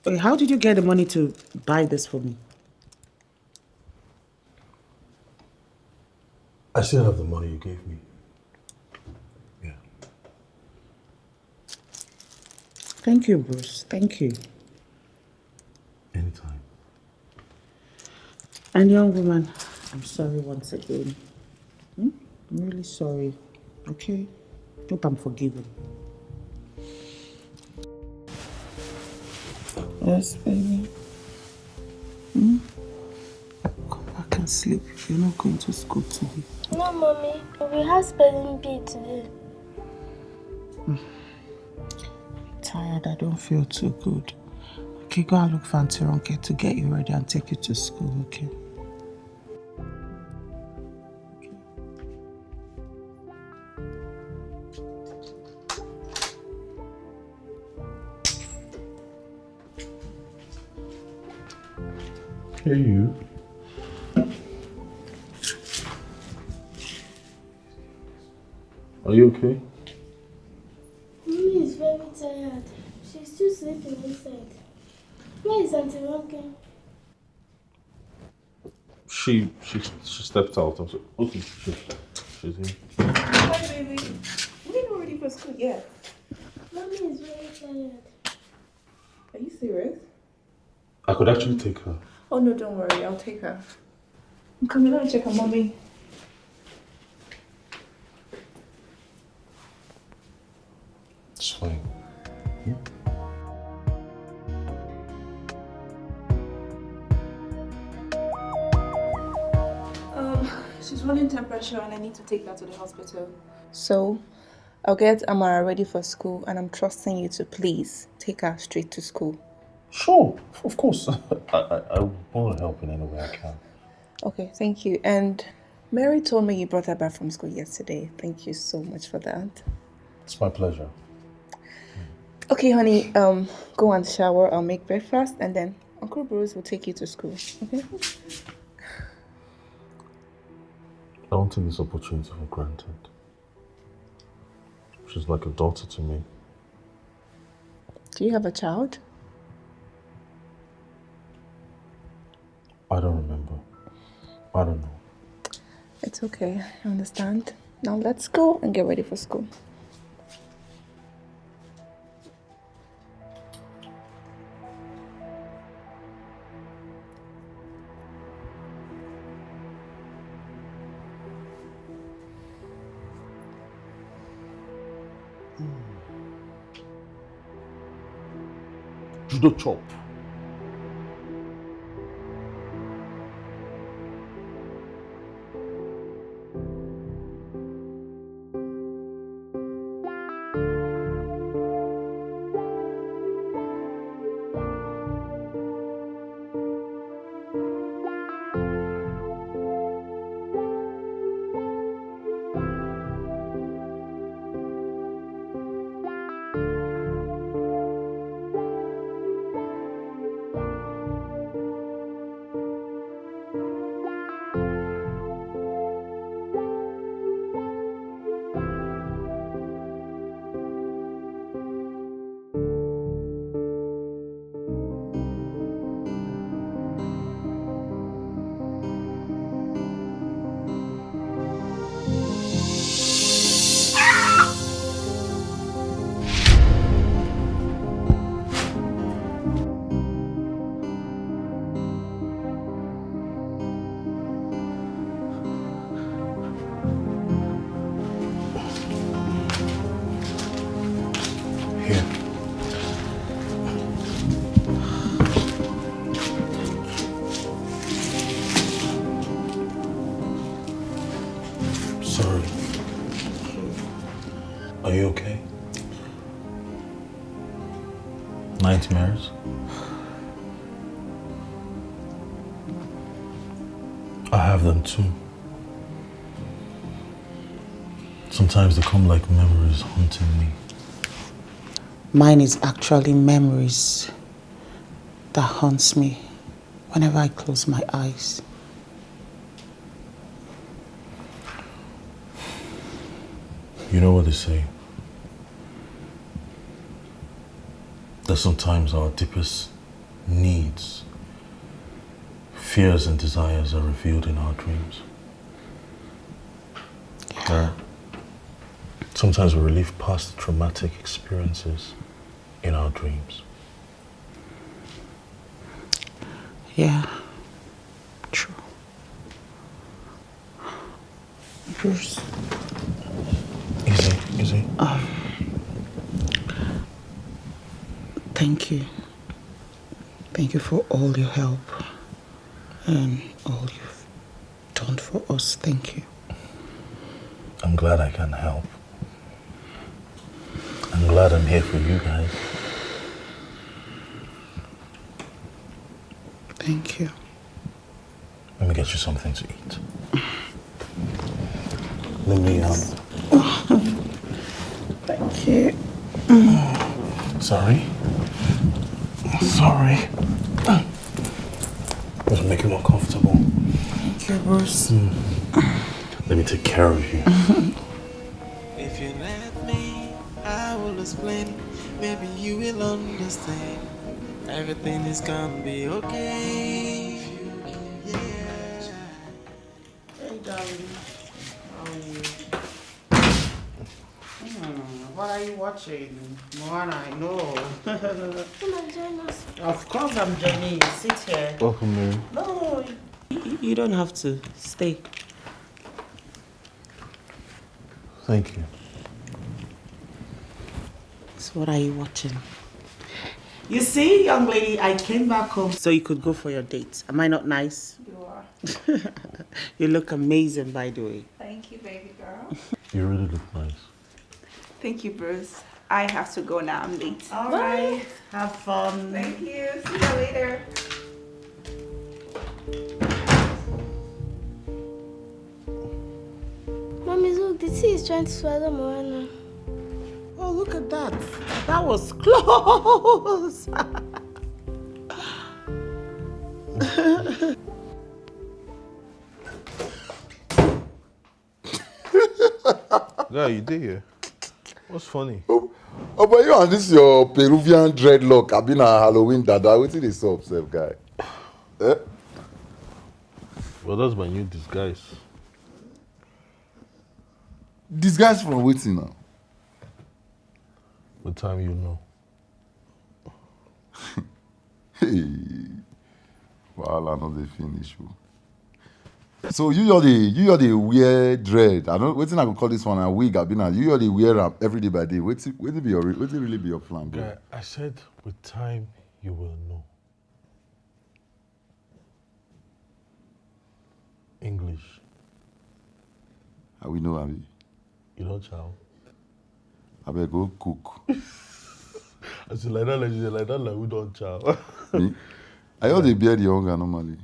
Okay, how did you get the money to buy this for me? I still have the money you gave me. Yeah. Thank you, Bruce. Thank you. Anytime. And young woman, I'm sorry once again. I'm really sorry. Okay? Hope I'm forgiven. Yes, baby. Come back and sleep. You're not going to school today. No, mommy. We have spelling bee today. Tired. I don't feel too good. Okay, go and look for Auntie Ronke to get you ready and take you to school, okay? Hey, you. Are you okay? Mommy is very tired. She's still sleeping inside. Where is Auntie Ronke? She stepped out. I'm sorry. Okay, she's here. Hi, baby. We're not ready for school yet. Mommy is very tired. Are you serious? I could actually take her. Oh, no, don't worry. I'll take her. I'm coming out and check on mommy. It's fine. She's running temperature and I need to take her to the hospital. So, I'll get Amara ready for school and I'm trusting you to please take her straight to school. Sure, of course. I want to help in any way I can. Okay, thank you. And Mary told me you brought her back from school yesterday. Thank you so much for that. It's my pleasure. Okay, honey, go and shower. I'll make breakfast and then Uncle Bruce will take you to school, okay? I don't take this opportunity for granted. She's like a daughter to me. Do you have a child? I don't remember. I don't know. It's okay, I understand. Now let's go and get ready for school. Judo chop. Sorry. Are you okay? Nightmares? I have them too. Sometimes they come like memories haunting me. Mine is actually memories that haunts me whenever I close my eyes. You know what they say? that sometimes our deepest needs, fears and desires are revealed in our dreams. Sometimes we relive past traumatic experiences in our dreams. Yeah, true. Bruce. Easy. Thank you. Thank you for all your help and all you've done for us. Thank you. I'm glad I can help. I'm glad I'm here for you guys. Thank you. Let me get you something to eat. Let me, Thank you. Sorry. Does it make you more comfortable? Thank you, Bruce. Let me take care of you. If you let me, I will explain. Maybe you will understand. Everything is gonna be okay. Hey, darling. How are you? What are you watching? Moana, I know. Come on, join us. Of course I'm joining you. Sit here. Welcome, Mary. No, you don't have to. Stay. Thank you. So what are you watching? You see, young lady, I came back home so you could go for your date. Am I not nice? You are. You look amazing, by the way. Thank you, baby girl. You really look nice. Thank you, Bruce. I have to go now. I'm late. All right. Have fun. Thank you. See you later. Mommy, look, the tea is trying to swallow Moana. Oh, look at that. That was close. Guy, you did here. What's funny? Oh, but you and this your Peruvian dreadlock. I've been a Halloween dada. What's this up, self guy? Eh? Well, that's my new disguise. This guy's from waiting now. With time, you know. Hey, well, I know they finish. So you are the wear dread. I don't. Waiting, I could call this one a wig. I've been a you are the wear am every day by day. Wait really be your plan, bro? Guy, I said with time, you will know. English. How we know, Abi? You don't chow. I better go cook. I said like that, like we don't chow. Me? I all the bear the hunger normally.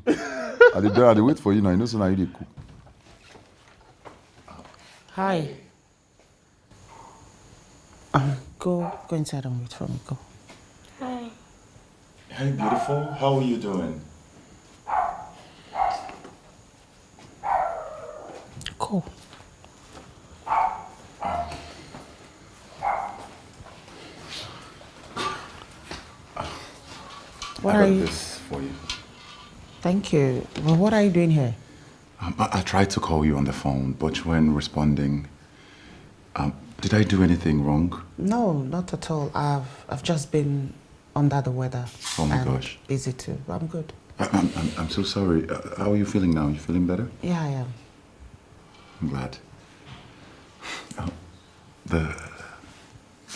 I dey wait for you now. You know, so now you dey cook. Hi. Go inside and wait for me. Go. Hi. Hey, beautiful. How are you doing? Go. What I are got you? this for you. Thank you. Well, what are you doing here? I tried to call you on the phone, but when responding, did I do anything wrong? No, not at all. I've just been under the weather. Oh my and gosh. busy too. But I'm good. I'm so sorry. How are you feeling now? You feeling better? Yeah, I am. I'm glad.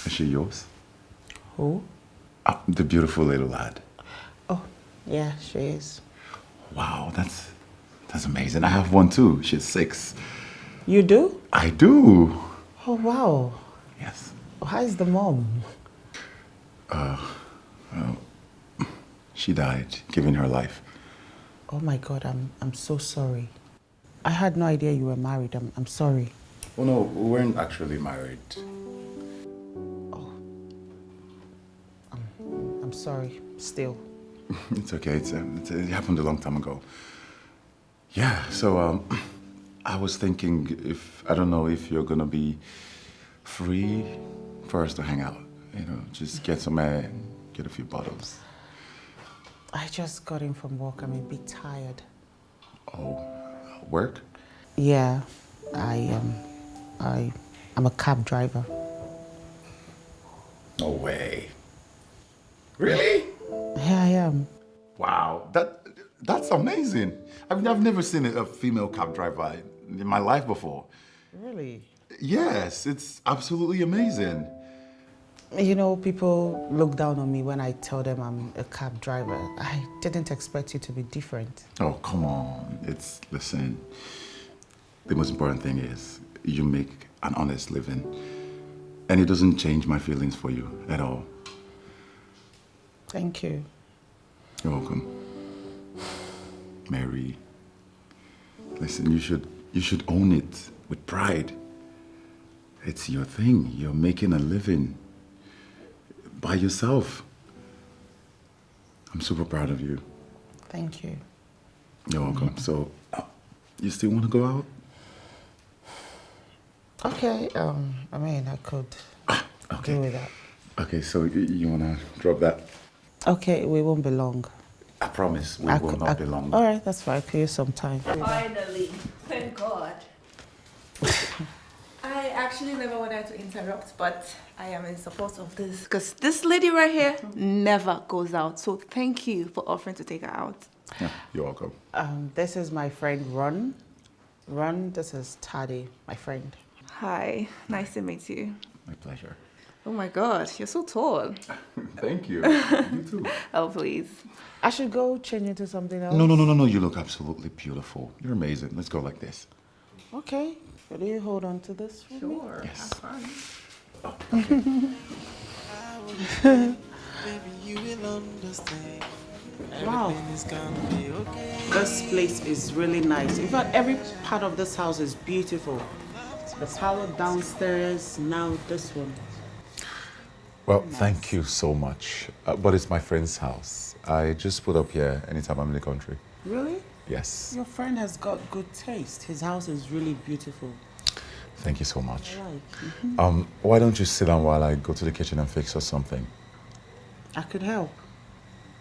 Is she yours? Who? The beautiful little lad. Oh, yeah, she is. Wow, that's amazing. I have one too. She's 6. You do? I do. Oh, wow. Yes. How is the mom? She died, giving her life. Oh my God, I'm so sorry. I had no idea you were married. I'm sorry. Oh no, we weren't actually married. Oh. I'm sorry. Still. It's okay. It happened a long time ago. Yeah. So I was thinking I don't know if you're gonna be free for us to hang out. You know, just get some air, get a few bottles. I just got in from work. I'm a bit tired. Oh, work? Yeah, I'm a cab driver. No way. Really? Yeah, I am. Wow, that's amazing. I've never seen a female cab driver in my life before. Really? Yes, it's absolutely amazing. You know, people look down on me when I tell them I'm a cab driver. I didn't expect it to be different. Oh, come on. Listen, the most important thing is you make an honest living. And it doesn't change my feelings for you at all. Thank you. You're welcome. Mary, listen, you should own it with pride. It's your thing. You're making a living by yourself. I'm super proud of you. Thank you. You're welcome. So, you still want to go out? Okay, I mean, I could do with that. Okay, so you want to drop that? Okay, we won't be long. I promise we will not be long. All right, that's fine. Give you some time. Finally, thank God. I actually never wanted to interrupt, but I am in support of this because this lady right here never goes out. So thank you for offering to take her out. Yeah, you're welcome. This is my friend Ron. Ron, this is Taddy, my friend. Hi, nice to meet you. My pleasure. Oh my God, you're so tall. Thank you. You too. Oh, please. I should go change into something else. No. You look absolutely beautiful. You're amazing. Let's go like this. Okay. Will you hold on to this for me? Sure. Yes. Have fun. Baby, you will understand. Wow. Everything is gonna be okay. This place is really nice. In fact, every part of this house is beautiful. The power downstairs, now this one. Well, thank you so much. But it's my friend's house. I just put up here anytime I'm in the country. Really? Yes. Your friend has got good taste. His house is really beautiful. Thank you so much. I like. Why don't you sit down while I go to the kitchen and fix us something? I could help.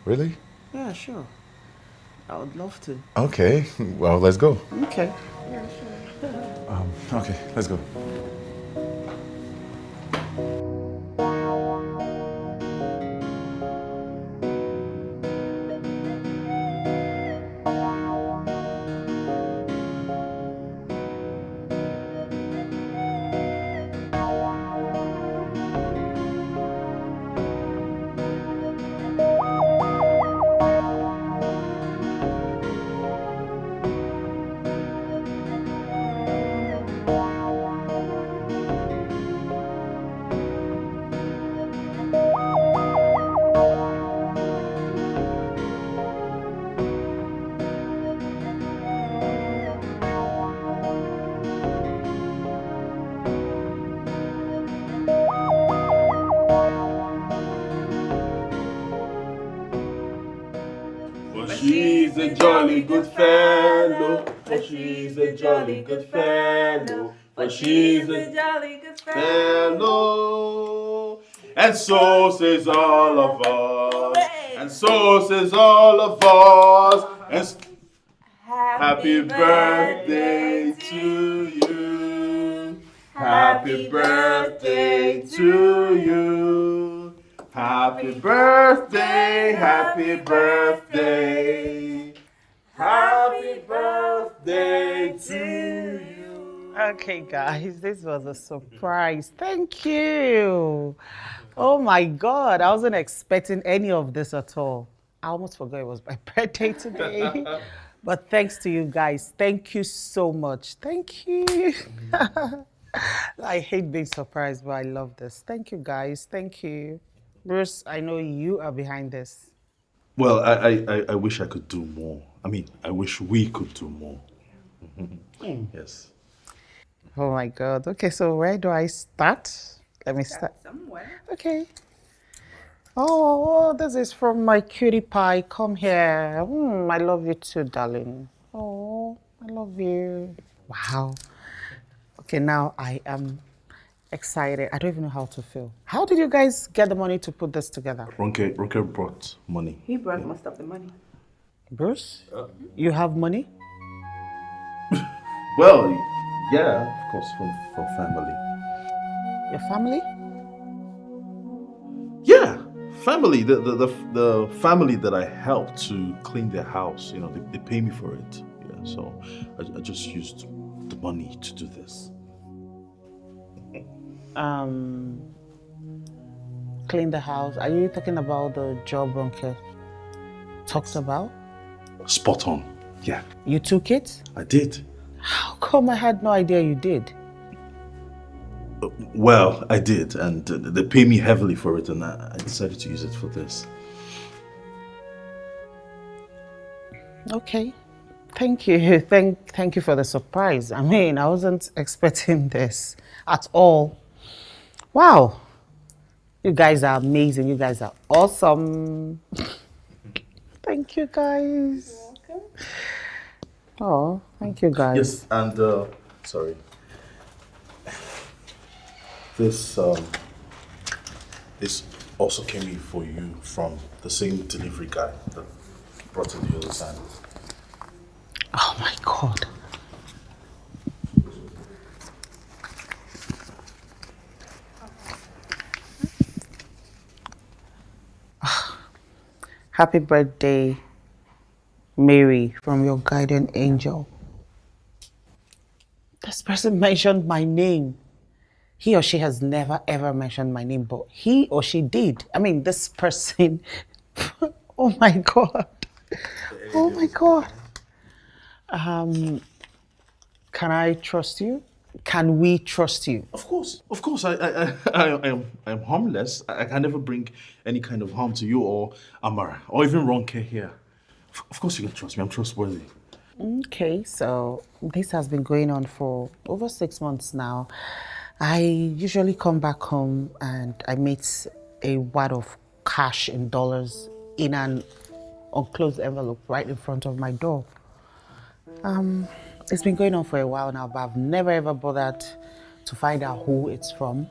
Really? Yeah, sure. I would love to. Okay. Well, let's go. Okay. Okay, let's go. She's a jolly good fellow. For she's a jolly good fellow. For she's a jolly good fellow. And so says all of us. And so says all of us. And happy birthday to you. Happy birthday to you. Happy birthday, happy birthday. Happy birthday to you. Okay, guys, this was a surprise. Thank you. Oh my God, I wasn't expecting any of this at all. I almost forgot it was my birthday today. But thanks to you guys. Thank you so much. Thank you. I hate being surprised, but I love this. Thank you, guys. Thank you. Bruce, I know you are behind this. Well, I wish I could do more. I mean, I wish we could do more. Yes. Oh my God. Okay, so where do I start? Let me start. Somewhere. Okay. Oh, this is from my cutie pie. Come here. I love you too, darling. Oh, I love you. Wow. Okay, now I am excited. I don't even know how to feel. How did you guys get the money to put this together? Ronke brought money. He brought most of the money. Bruce, you have money? Well, yeah, of course, from family. Your family? Yeah, family. The family that I helped to clean their house, they pay me for it. Yeah, so I just used the money to do this. Clean the house. Are you talking about the job Ronke talked about? Spot on. Yeah. You took it? I did. How come I had no idea you did? Well, I did, and they pay me heavily for it, and I decided to use it for this. Okay. Thank you. Thank you for the surprise. I mean, I wasn't expecting this at all. Wow. You guys are amazing. You guys are awesome. Thank you, guys. You're welcome. Oh, thank you, guys. Yes, and sorry. This also came in for you from the same delivery guy that brought it the other time. Oh my God. Happy birthday, Mary, from your guardian angel. This person mentioned my name. He or she has never ever mentioned my name, but he or she did. I mean, this person, oh my God. Oh my God. Can I trust you? Can we trust you? Of course. I am harmless. I can never bring any kind of harm to you or Amara or even Ronke here. Of course you can trust me. I'm trustworthy. Okay, so this has been going on for over 6 months now. I usually come back home and I meet a wad of cash in dollars in an unclosed envelope right in front of my door. It's been going on for a while now, but I've never ever bothered to find out who it's from.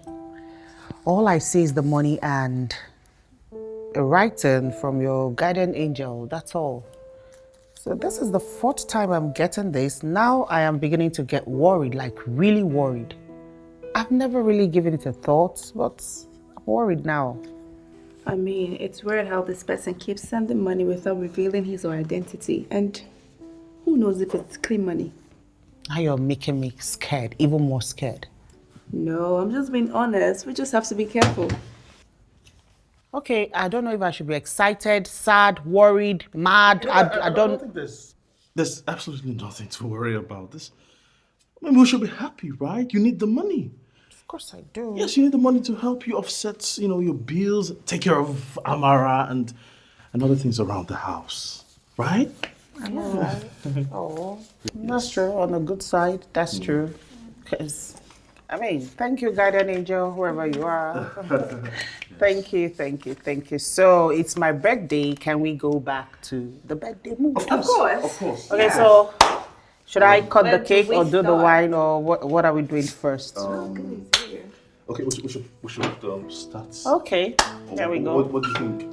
All I see is the money and a writing from your guardian angel, that's all. So this is the 4th time I'm getting this. Now I am beginning to get worried, like really worried. I've never really given it a thought, but I'm worried now. I mean, it's weird how this person keeps sending money without revealing his or her identity. And who knows if it's clean money? Now you're making me scared, even more scared. No, I'm just being honest. We just have to be careful. Okay, I don't know if I should be excited, sad, worried, mad. I don't think there's absolutely nothing to worry about. I mean, we should be happy, right? You need the money. Of course I do. Yes, you need the money to help you offset, your bills, take care of Amara and other things around the house, right? I know, right? Oh, that's true. On the good side, that's true. Because, I mean, thank you, guardian angel, whoever you are. Thank you. So, it's my birthday. Can we go back to the birthday mood? Of course. Okay, so should I cut the cake or do the wine, or what are we doing first? Okay, we should start. Okay, there we go. What do you think?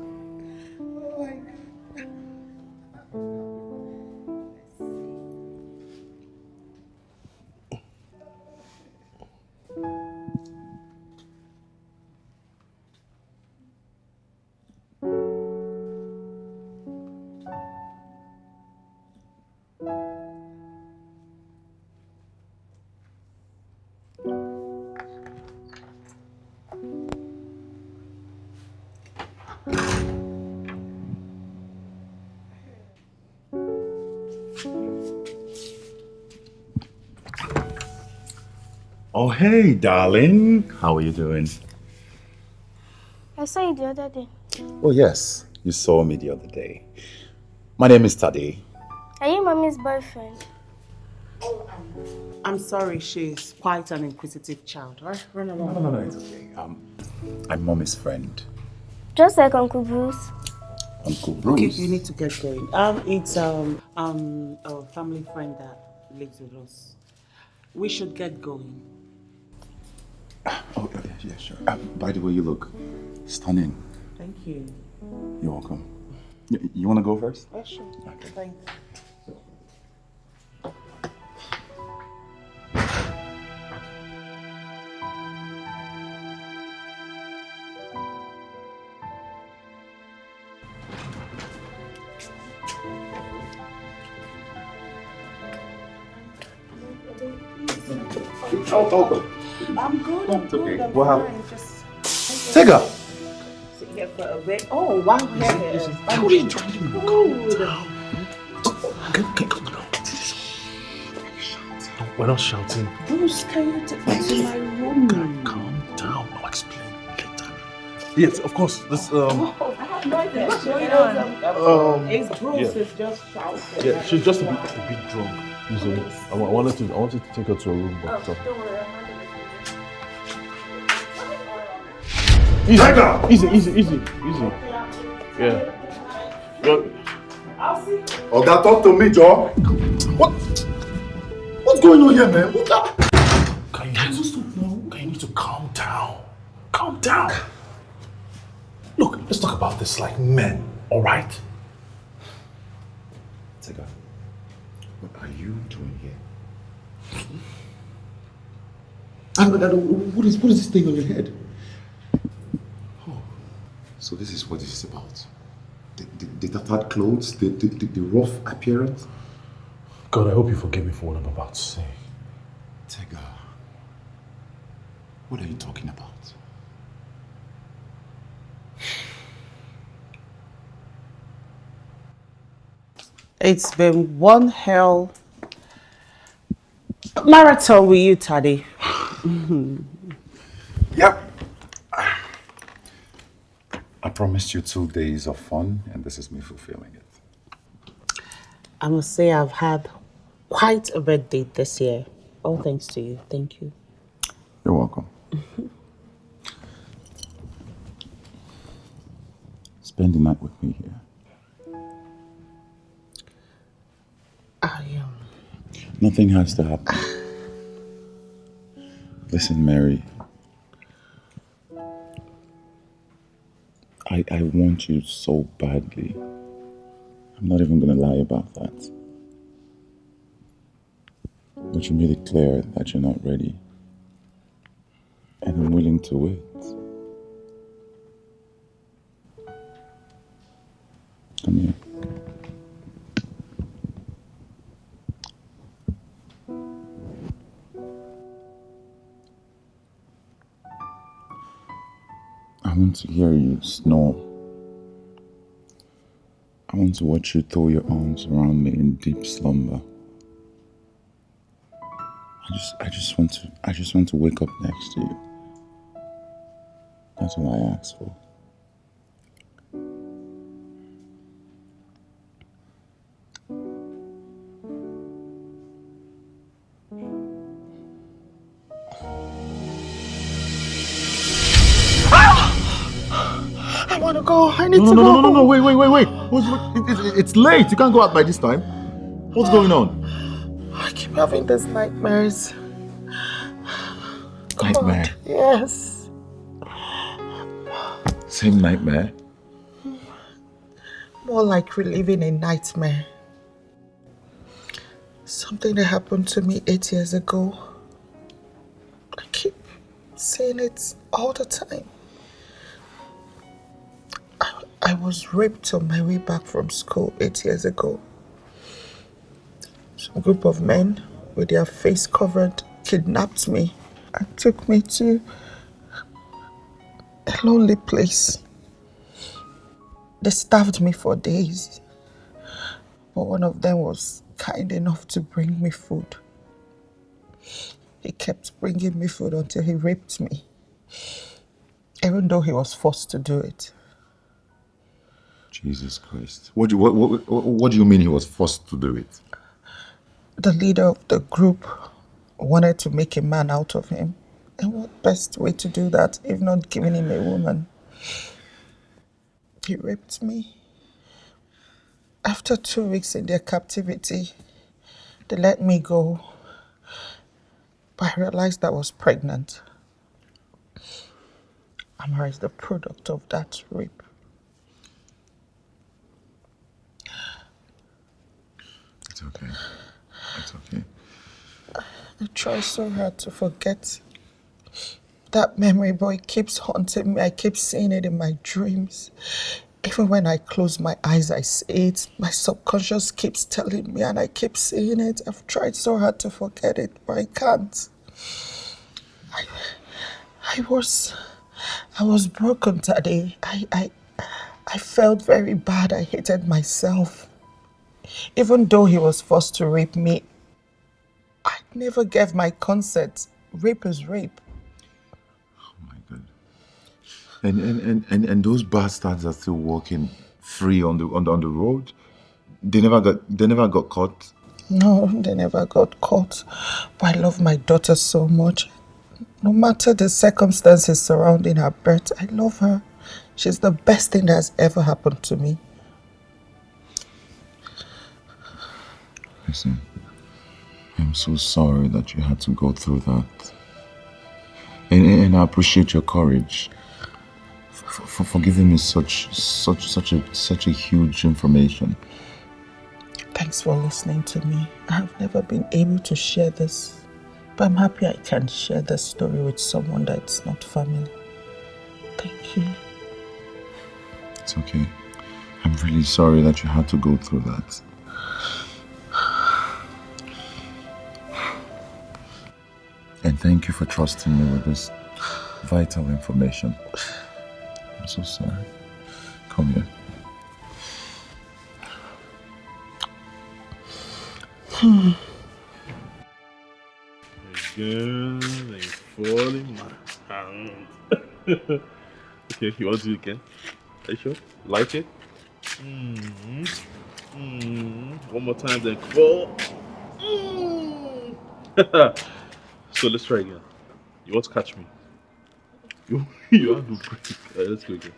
Oh, hey, darling. How are you doing? I saw you the other day. Oh, yes. You saw me the other day. My name is Tade. Are you mommy's boyfriend? I'm sorry, she's quite an inquisitive child. Right? Run along. No, it's okay. I'm mommy's friend. Just like Uncle Bruce. Uncle Bruce. Okay, you need to get going. It's a family friend that lives with us. We should get going. Oh, yeah, sure. By the way, you look stunning. Thank you. You're welcome. You want to go first? Yeah, sure. Okay. Thanks. Oh. I'm good. I'm It's okay. good. I'm What fine. happened? Just Take her. sit here for a bit. Oh, wow. Yes. I'm What are you good. trying to do? Good. We're not shouting. Bruce, can you take me to my room? Calm down. I'll explain later. Yes, of course. This Oh, I have no idea what's going on. It's Bruce. yeah. It's just shouting. Yeah, she's just a bit drunk. Usually, I wanted to take her to a room, but Don't worry, I'm not gonna do easy. Yeah. Good. I'll see. Oh, that talk to me, Joe. What's going on here, man? You need to calm down. Calm down. Look, let's talk about this like men, all right? Take her. What are you doing here? What is this thing on your head? Oh, so this is what this is about. The tattered clothes, the rough appearance. God, I hope you forgive me for what I'm about to say. Tega, what are you talking about? It's been one hell marathon with you, Taddy. Yep. I promised you 2 days of fun, and this is me fulfilling it. I must say I've had quite a red date this year. All thanks to you. Thank you. You're welcome. Spend the night with me here. Nothing has to happen. Listen, Mary. I want you so badly. I'm not even gonna lie about that. But you made it clear that you're not ready. And I'm willing to wait. Come here. I want to hear you snore. I want to watch you throw your arms around me in deep slumber. I just want to wake up next to you. That's all I ask for. I want to go. I need to go. No, wait. It's late. You can't go out by this time. What's going on? I keep having these nightmares. Nightmare? God, yes. Same nightmare? More like reliving a nightmare. Something that happened to me 8 years ago. I keep saying it all the time. I was raped on my way back from school 8 years ago. Some group of men with their face covered kidnapped me and took me to a lonely place. They starved me for days, but one of them was kind enough to bring me food. He kept bringing me food until he raped me, even though he was forced to do it. Jesus Christ. What do you mean he was forced to do it? The leader of the group wanted to make a man out of him. And what best way to do that if not giving him a woman? He raped me. After 2 weeks in their captivity, they let me go. But I realized I was pregnant. Amara is the product of that rape. It's okay. It's okay. I try so hard to forget. That memory boy keeps haunting me. I keep seeing it in my dreams. Even when I close my eyes, I see it. My subconscious keeps telling me and I keep seeing it. I've tried so hard to forget it, but I can't. I was broken today. I felt very bad. I hated myself. Even though he was forced to rape me, I never gave my consent. Rape is rape. Oh my God. And those bastards are still walking free on the road. They never got caught. No, they never got caught. But I love my daughter so much. No matter the circumstances surrounding her birth, I love her. She's the best thing that has ever happened to me. Listen, I'm so sorry that you had to go through that. And I appreciate your courage for giving me such a huge information. Thanks for listening to me. I've never been able to share this, but I'm happy I can share this story with someone that's not family. Thank you. It's okay. I'm really sorry that you had to go through that. And thank you for trusting me with this vital information. I'm so sorry. Come here. Girl, they falling my hand. Okay, you want to do it again? Are you sure? Like it? One more time, then fall. So let's try again. You want to catch me? You have to break. Let's go again.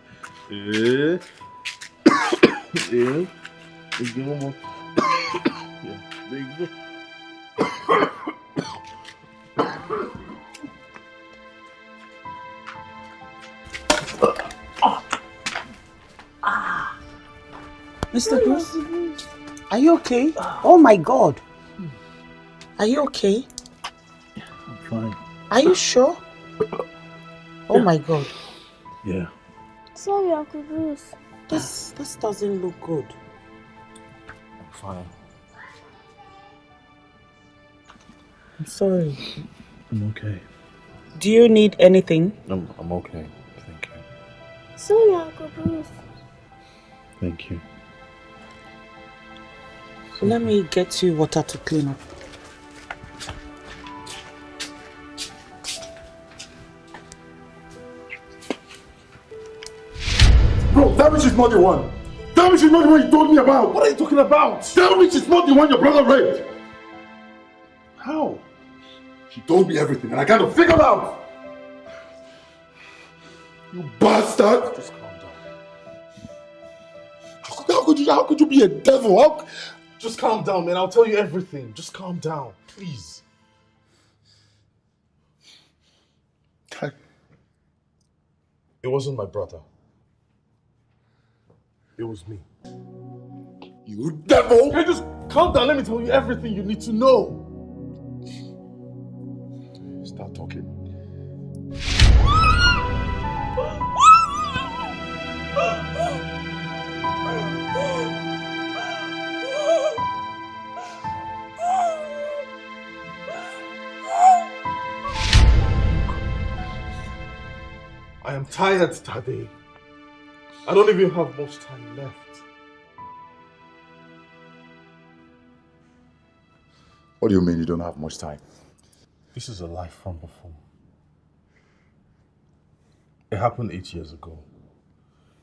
Yeah. Again, one more. Yeah. There you go. Mr. Bruce, are you okay? Oh my God. Are you okay? I'm fine. Are you sure? Oh my God. Yeah. Sorry, Uncle Bruce. This doesn't look good. I'm fine. I'm sorry. I'm okay. Do you need anything? I'm okay. Thank you. Sorry, Uncle Bruce. Thank you. Let me get you water to clean up. Bro, that bitch is not the one. That bitch is not the one you told me about. What are you talking about? That bitch is not the one your brother raped. How? She told me everything and I kind of figured out. You bastard. Just calm down. How could you be a devil? Just calm down, man. I'll tell you everything. Just calm down, please. It wasn't my brother. It was me. You devil! Hey, just calm down. Let me tell you everything you need to know. Start talking. I am tired, Tade. I don't even have much time left. What do you mean you don't have much time? This is a life from before. It happened 8 years ago.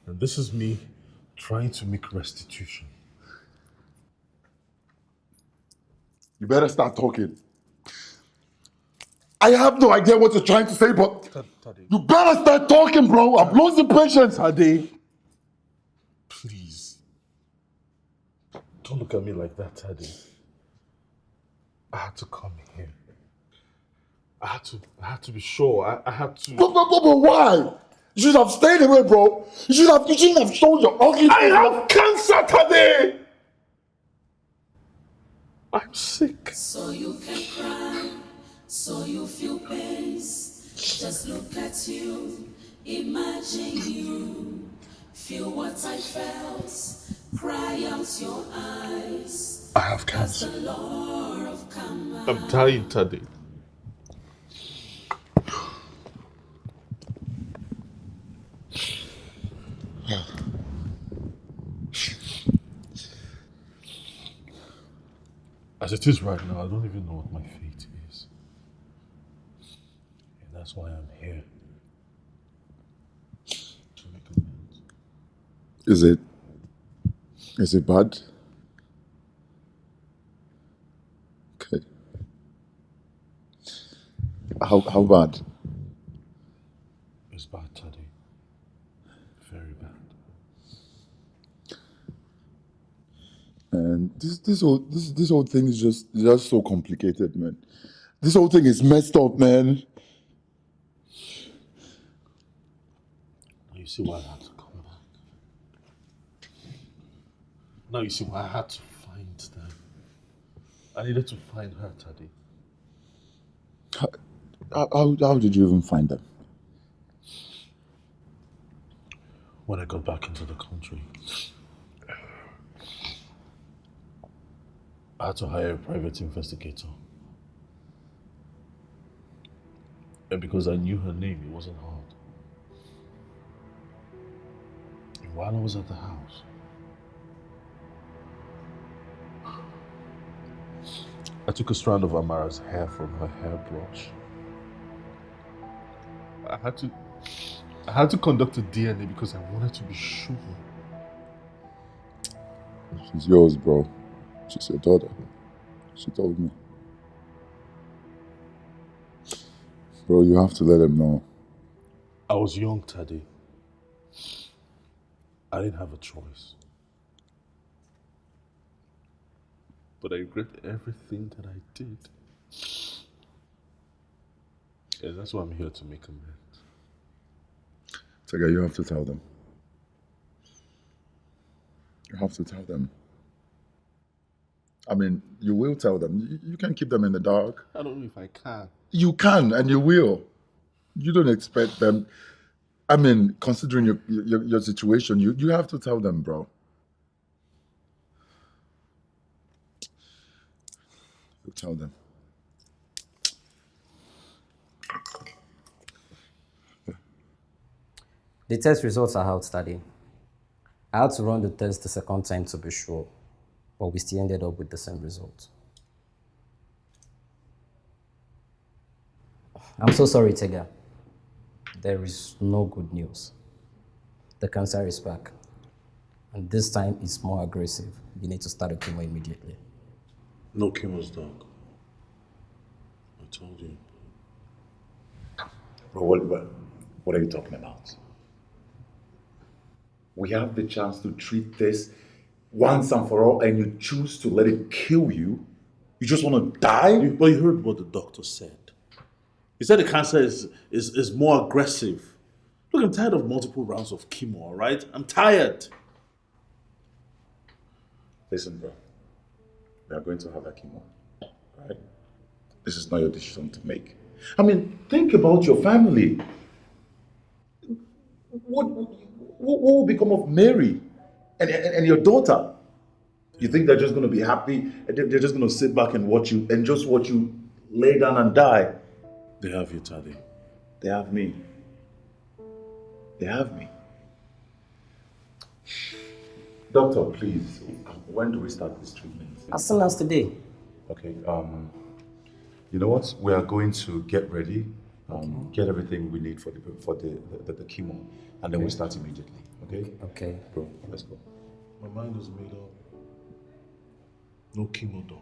And this is me trying to make restitution. You better start talking. I have no idea what you're trying to say, but Tade. you better start talking, bro. I'm losing patience. Tade, please. Don't look at me like that, Tade. I had to come here. I had to be sure. I had to. But why? You should have stayed away, bro. You shouldn't have shown your ugly face. I have cancer today! I'm sick. So you can cry, so you feel pains. Just look at you, imagine you. Feel what I felt, cry out your eyes. I have cancer. The Lord of Kama. I'm dying today. As it is right now, I don't even know what my fate is. And that's why I'm here. To make amends. Is it bad? Okay. How bad? It's bad, Taddy. Very bad. And this whole thing is just so complicated, man. This whole thing is messed up, man. You see why I had to come back. Now you see why I had to find them. I needed to find her, Taddy. How did you even find them? When I got back into the country, I had to hire a private investigator. And because I knew her name, it wasn't hard. And while I was at the house, I took a strand of Amara's hair from her hairbrush. I had to conduct a DNA because I wanted to be sure. She's yours, bro. She's your daughter. She told me. Bro, you have to let him know. I was young, Taddy. I didn't have a choice. But I regret everything that I did. And that's why I'm here to make amends. Tega, you have to tell them. You have to tell them. I mean, you will tell them. You can't keep them in the dark. I don't know if I can. You can, and you will. You don't expect them. I mean, considering your situation, you have to tell them, bro. You tell them. The test results are out, Daddy. I had to run the test the second time to be sure, but we still ended up with the same result. I'm so sorry, Tega. There is no good news. The cancer is back, and this time it's more aggressive. You need to start a chemo immediately. No chemo's dog. I told you. Bro, what are you talking about? We have the chance to treat this once and for all, and you choose to let it kill you? You just want to die? But you heard what the doctor said. He said the cancer is more aggressive. Look, I'm tired of multiple rounds of chemo, all right? I'm tired. Listen, bro. We are going to have a chemo, right? This is not your decision to make. I mean, think about your family. What will become of Mary and your daughter? You think they're just going to be happy? They're just going to sit back and watch you lay down and die? They have you, Taddy. They have me. They have me. Doctor, please, when do we start this treatment? As soon as today. Okay, you know what? We are going to get ready, get everything we need for the chemo, and then we start immediately, okay? Okay. Bro, let's go. My mind is made up. No chemo, dog.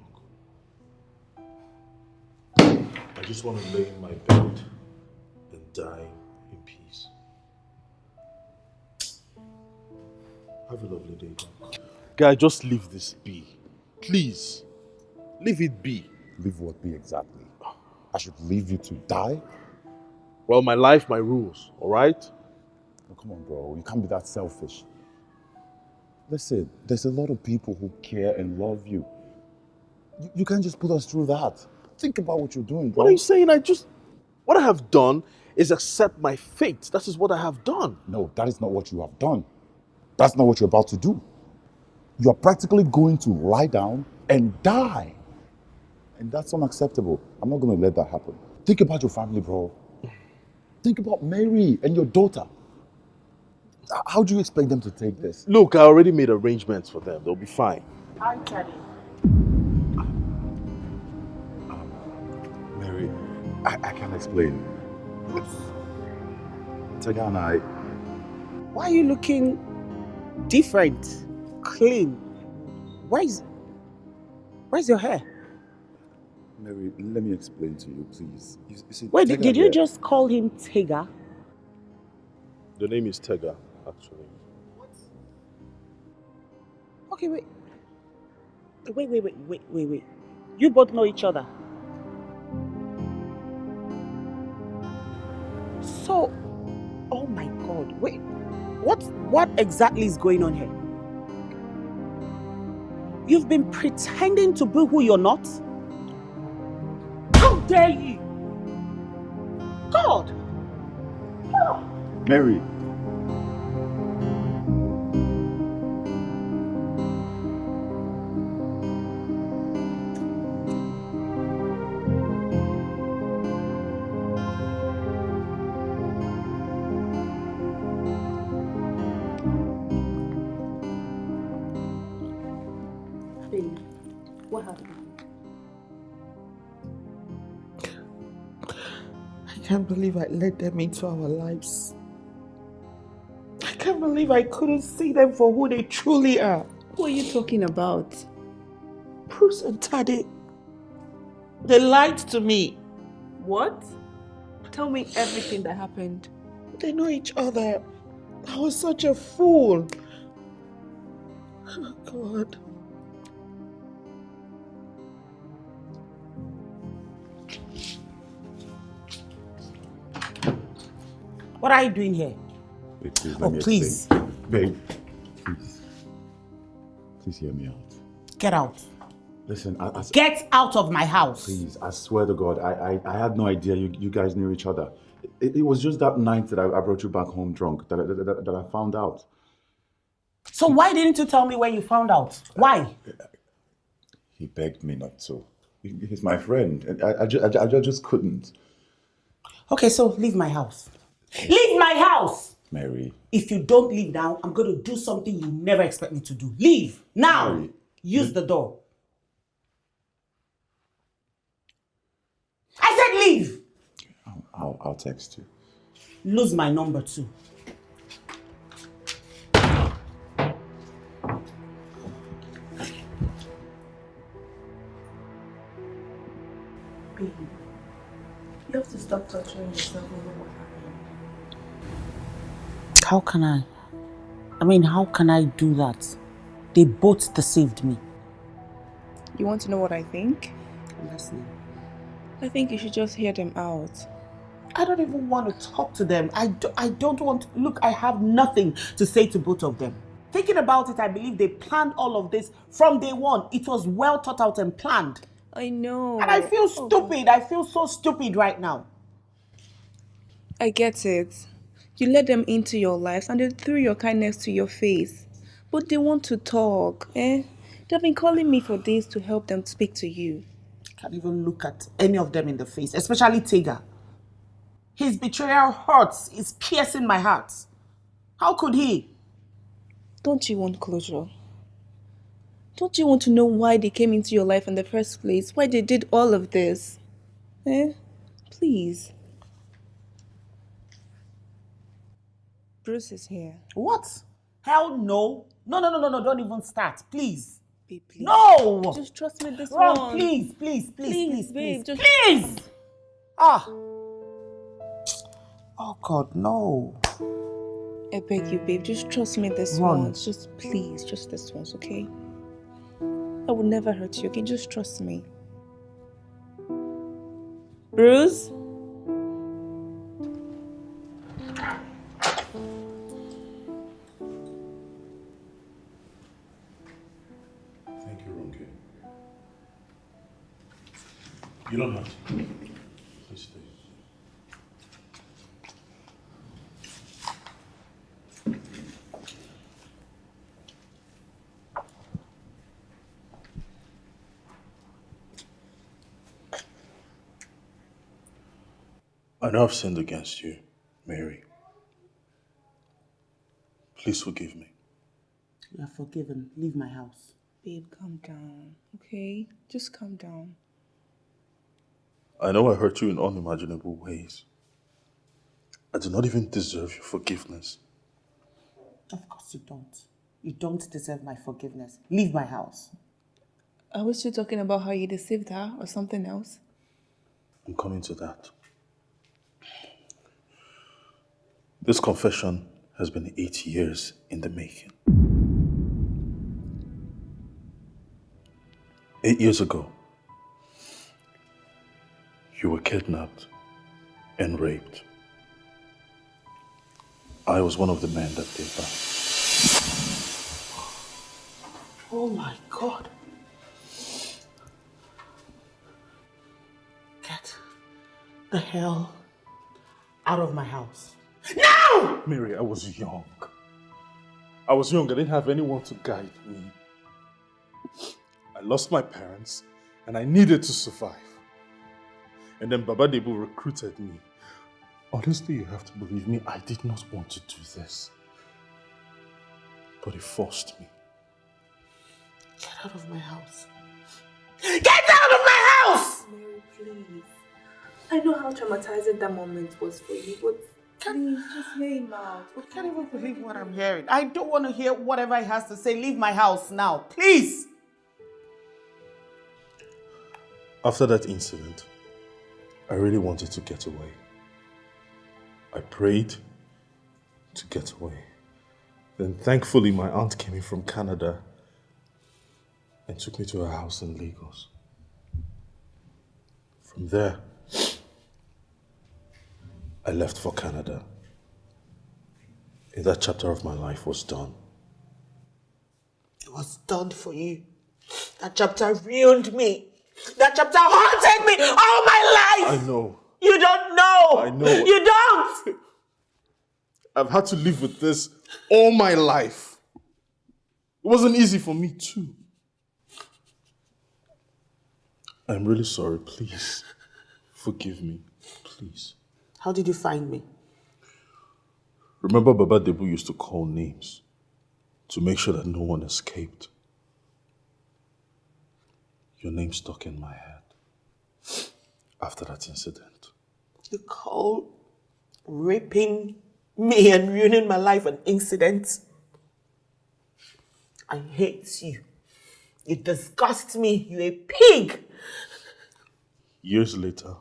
I just want to lay in my bed and die in peace. Have a lovely day, dog. Guy, just leave this be. Please. Leave it be. Leave what be exactly? I should leave you to die? Well, my life, my rules, all right? Oh, come on, bro. You can't be that selfish. Listen, there's a lot of people who care and love you. You can't just put us through that. Think about what you're doing, bro. What are you saying? What I have done is accept my fate. That is what I have done. No, that is not what you have done. That's not what you're about to do. You're practically going to lie down and die. And that's unacceptable. I'm not going to let that happen. Think about your family, bro. Think about Mary and your daughter. How do you expect them to take this? Look, I already made arrangements for them. They'll be fine. Mary, I can't explain. Tega and I... Why are you looking different, clean? Where's your hair? Mary, let me explain to you, please. You see, Wait, Tega did you here- just call him Tega? The name is Tega, actually. Okay, wait. You both know each other. So, oh my God, wait. What exactly is going on here? You've been pretending to be who you're not? How dare you? God! Mary. Babe, what happened? I can't believe I let them into our lives. I can't believe I couldn't see them for who they truly are. Who are you talking about? Bruce and Tade. They lied to me. What? Tell me everything that happened. They know each other. I was such a fool. Oh, God. What are you doing here? Wait, please, Oh, let me please. explain. Babe, please. Please hear me out. Get out. Listen, Get out of my house. Please, I swear to God, I had no idea you guys knew each other. It was just that night that I brought you back home drunk that I found out. So why didn't you tell me when you found out? Why? He begged me not to. He's my friend, and I just couldn't. Okay, so leave my house. Leave my house! Mary. If you don't leave now, I'm going to do something you never expect me to do. Leave now. Mary. Use the door. I said leave. I'll text you. Lose my number too. Baby, you have to stop torturing yourself over what happened. How can I? How can I do that? They both deceived me. You want to know what I think? I'm listening. I think you should just hear them out. I don't even want to talk to them. I don't want to. Look, I have nothing to say to both of them. Thinking about it, I believe they planned all of this from day one. It was well thought out and planned. I know. And I feel stupid. I feel so stupid right now. I get it. You let them into your lives and they threw your kindness to your face. But they want to talk, eh? They've been calling me for days to help them speak to you. I can't even look at any of them in the face, especially Tega. His betrayal hurts. It's piercing my heart. How could he? Don't you want closure? Don't you want to know why they came into your life in the first place? Why they did all of this? Eh? Please. Bruce is here. What? Hell no. No, don't even start. Please. Babe, please. No! Just trust me this Ron, one. please. Babe, just... Please! Ah! Oh, God, no. I beg you, babe, just trust me this Ron. once. Just please, just this once, okay? I will never hurt you, okay? Just trust me. Bruce? You don't have to. Please stay. I know I've sinned against you, Mary. Please forgive me. You are forgiven. Leave my house. Babe, calm down, okay? Just calm down. I know I hurt you in unimaginable ways. I do not even deserve your forgiveness. Of course you don't. You don't deserve my forgiveness. Leave my house. I was you talking about how you deceived her or something else? I'm coming to that. This confession has been 8 years in the making. 8 years ago, you were kidnapped and raped. I was one of the men that did that. Oh my God. Get the hell out of my house. No! Mary, I was young. I didn't have anyone to guide me. I lost my parents and I needed to survive. And then Baba Debu recruited me. Honestly, you have to believe me, I did not want to do this. But he forced me. Get out of my house. Get out of my house! Mary, please. I know how traumatizing that moment was for you, but please, just hear him out. I can't even believe what I'm hearing. I don't want to hear whatever he has to say. Leave my house now, please. After that incident, I really wanted to get away. I prayed to get away. Then thankfully my aunt came in from Canada and took me to her house in Lagos. From there, I left for Canada. And that chapter of my life was done. It was done for you. That chapter ruined me. That chapter haunted me all my life. I know. You don't know. I know. You don't. I've had to live with this all my life. It wasn't easy for me too. I'm really sorry. Please, forgive me. Please. How did you find me? Remember Baba Debu used to call names to make sure that no one escaped. Your name stuck in my head after that incident. You call raping me and ruining my life an incident? I hate you. You disgust me. You're a pig. Years later,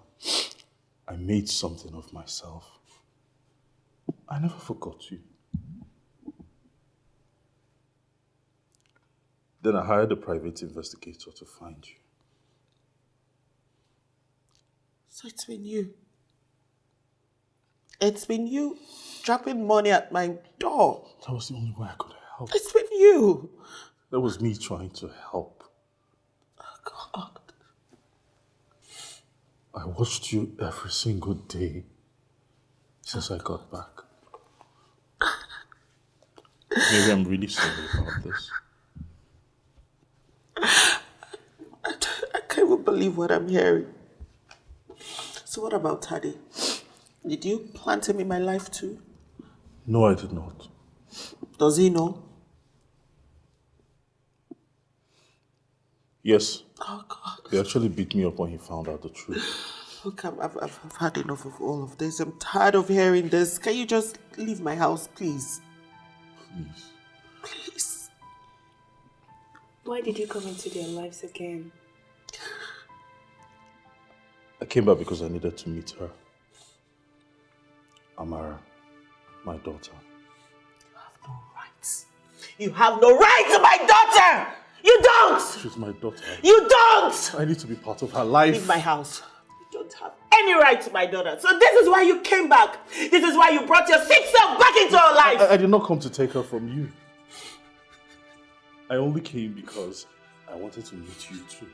I made something of myself. I never forgot you. Then I hired a private investigator to find you. So it's been you. It's been you dropping money at my door. That was the only way I could help. It's been you. That was me trying to help. Oh, God. I watched you every single day since I got back. Maybe I'm really sorry about this. I can't even believe what I'm hearing. So what about Taddy? Did you plant him in my life too? No, I did not. Does he know? Yes. Oh, God. He actually beat me up when he found out the truth. Look, I've had enough of all of this. I'm tired of hearing this. Can you just leave my house, please? Please. Please. Why did you come into their lives again? I came back because I needed to meet her. Amara, my daughter. You have no rights. You have no right to my daughter! You don't! She's my daughter. You don't! I need to be part of her life. Leave my house. You don't have any right to my daughter. So this is why you came back. This is why you brought your sick self back into her life. I did not come to take her from you. I only came because I wanted to meet you too.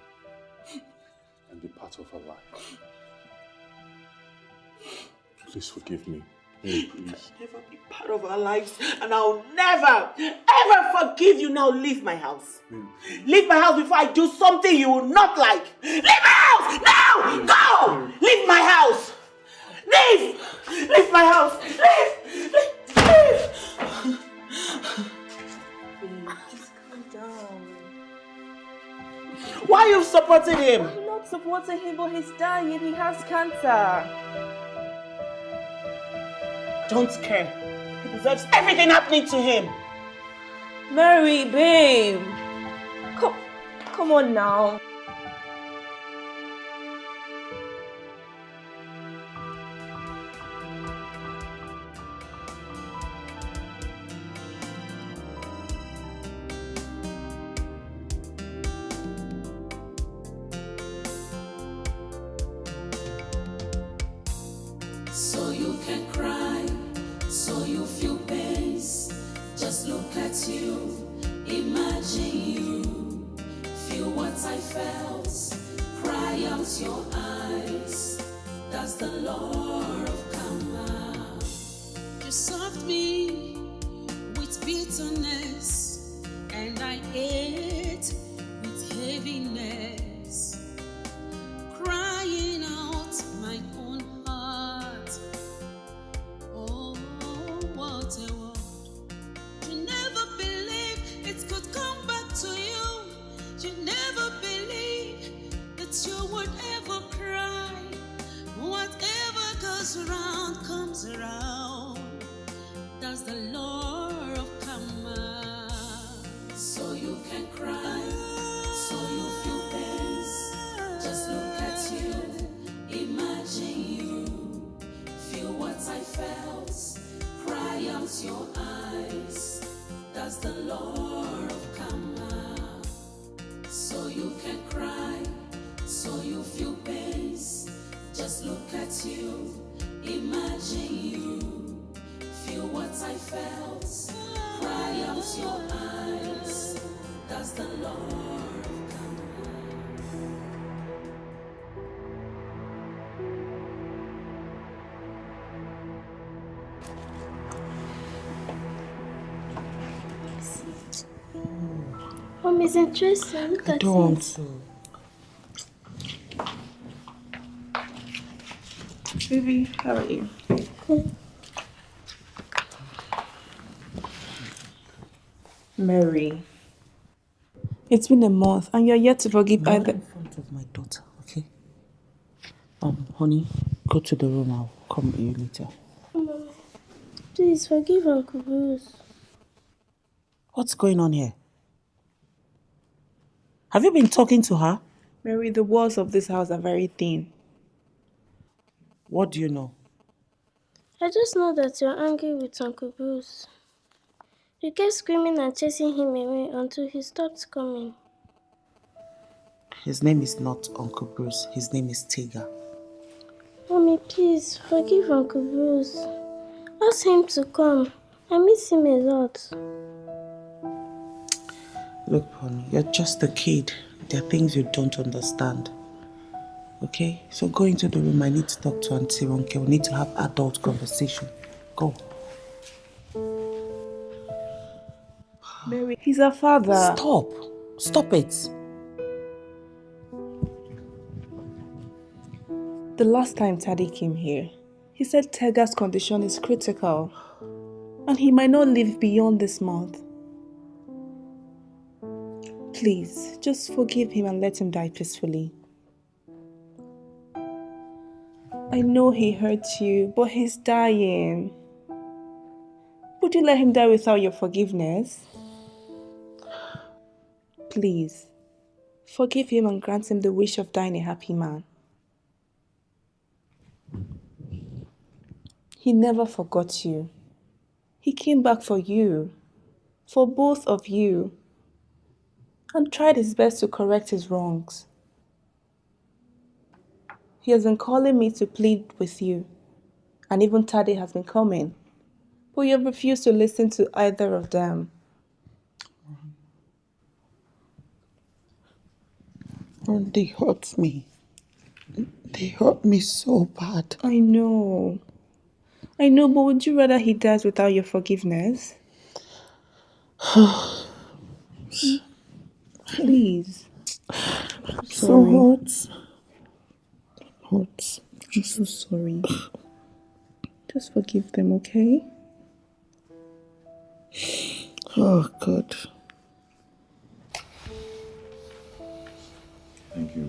and be part of her life. Please forgive me. Please. Never be part of our lives, and I'll never, ever forgive you. Now leave my house. Leave my house before I do something you will not like. Leave my house! Now! Go! Leave my house! Leave! Leave my house! Leave! Leave! Just calm down. Why are you supporting him? I'm not supporting him, but he's dying. He has cancer. Don't care. He deserves everything happening to him. Mary, babe. Come on now. So you can cry, so you feel pains. Just look at you, imagine you. Feel what I felt, cry out your eyes. That's the Lord of Karma. You served me with bitterness, and I ate with heaviness, crying out my own heart. Oh, what a world. You never believed it could come back to you. You never believed that you would ever cry. Whatever goes around comes around. That's the Lord of Karma. So you can cry, so you feel pains. Just look at you, imagine you. Feel what I felt, cry out your eyes. That's the Lord of Karma. So you can cry, so you feel pains. Just look at you, imagine you. Feel what I felt, cry out your eyes. That's the Lord of Karma. Mom, it's interesting. Look I at don't want it. to. Baby, how are you? Mary, it's been a month and you're yet to forgive Not either. in front of my daughter, okay? Honey, go to the room. I'll come with you later. Mom, please forgive Uncle Bruce. What's going on here? Have you been talking to her? Mary, the walls of this house are very thin. What do you know? I just know that you're angry with Uncle Bruce. You kept screaming and chasing him away until he stopped coming. His name is not Uncle Bruce. His name is Tega. Mommy, please forgive Uncle Bruce. Ask him to come. I miss him a lot. Look, honey, you're just a kid. There are things you don't understand. Okay? So go into the room. I need to talk to Auntie Ronke. We need to have adult conversation. Go. Mary, he's our father. Stop. Stop it. The last time Taddy came here, he said Tega's condition is critical and he might not live beyond this month. Please, just forgive him and let him die peacefully. I know he hurt you, but he's dying. Would you let him die without your forgiveness? Please, forgive him and grant him the wish of dying a happy man. He never forgot you. He came back for you, for both of you, and tried his best to correct his wrongs. He has been calling me to plead with you, and even Tade has been coming, but you have refused to listen to either of them. They hurt me. They hurt me so bad. I know. I know, but would you rather he dies without your forgiveness? Please. So Sorry. hurts. I'm so sorry. Just forgive them, okay? Oh, God. Thank you.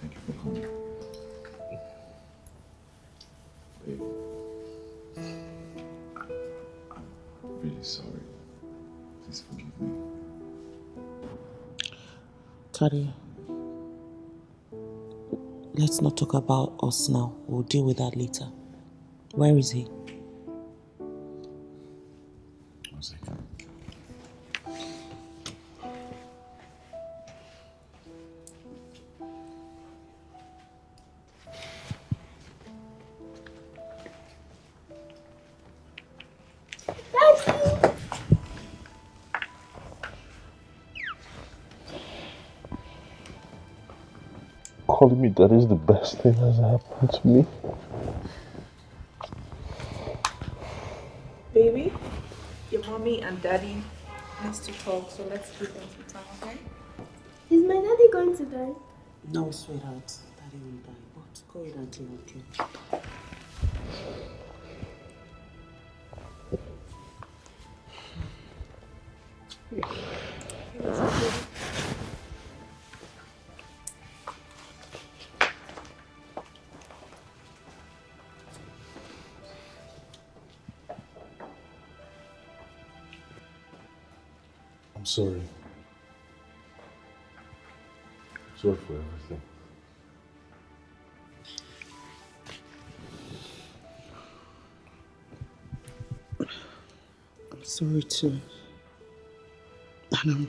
Thank you for coming. Babe, I'm really sorry. Please forgive me. Tari, let's not talk about us now. We'll deal with that later. Where is he? One second. Calling me daddy is the best thing that's happened to me. Baby, your mommy and daddy needs to talk, so let's give them some time, okay? Is my daddy going to die? No, sweetheart. Daddy will die. But go ahead and clean up, okay? I'm sorry. Sorry for everything. I'm sorry too. And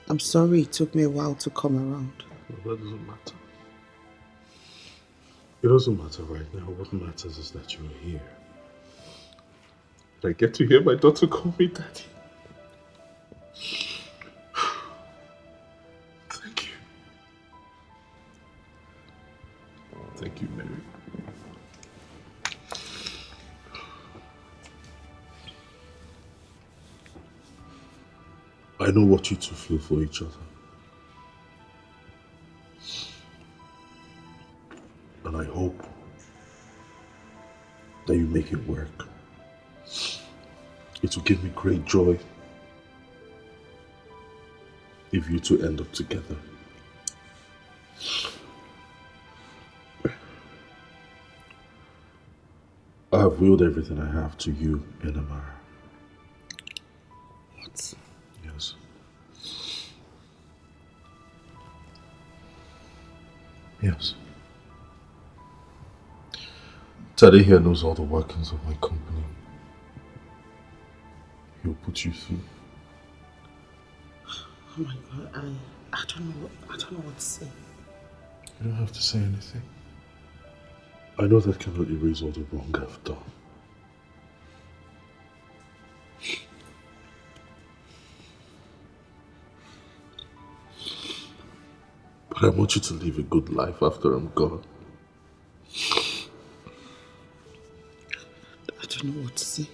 I'm sorry it took me a while to come around. No, that doesn't matter. It doesn't matter right now. What matters is that you're here. I get to hear my daughter call me daddy. Thank you. Thank you, Mary. I know what you two feel for each other. And I hope that you make it work. It will give me great joy if you two end up together. I have willed everything I have to you and Amara. What? Yes. Yes. Tade here knows all the workings of my company. He'll put you through. Oh my God, I don't know what to say. You don't have to say anything. I know that cannot erase all the wrong I've done. But I want you to live a good life after I'm gone. I don't know what to say.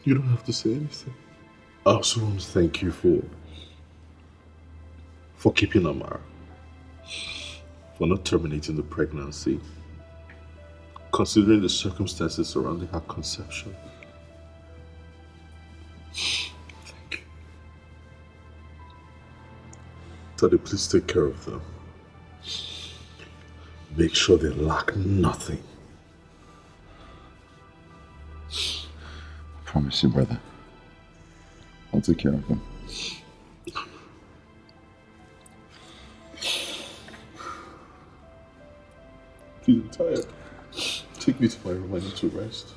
You don't have to say anything. I also want to thank you for keeping Amara. For not terminating the pregnancy. Considering the circumstances surrounding her conception. Thank you. Tade, please take care of them. Make sure they lack nothing. I promise you, brother. I'll take care of them. Please, I'm tired. Take me to my room, I need to rest.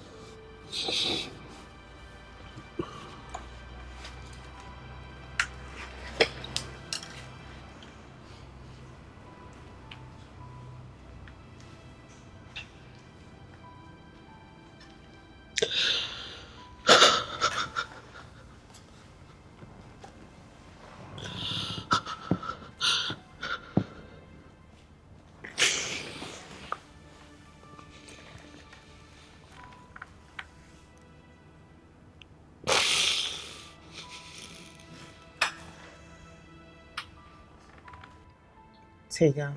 Tega,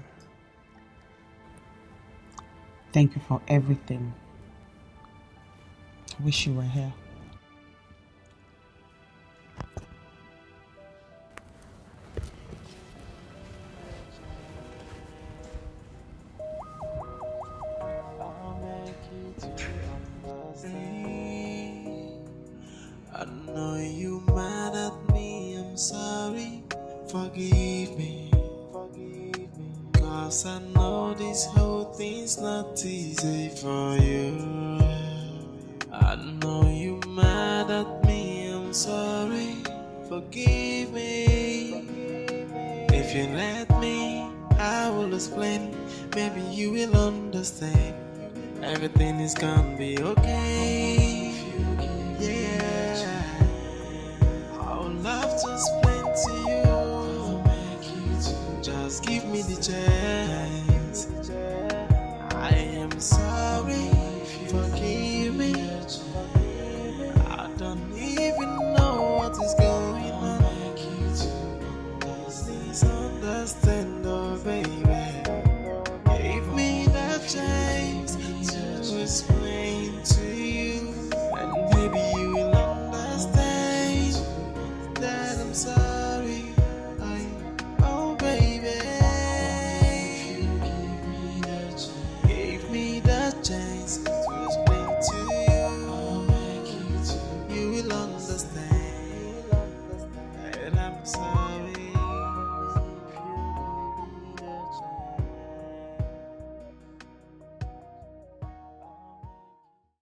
thank you for everything. I wish you were here. I know you mad at me, I'm sorry. Forgive me. Cause I know this whole thing's not easy for you. I know you mad at me, I'm sorry. Forgive me. If you let me, I will explain. Maybe you will understand. Everything is gonna be okay.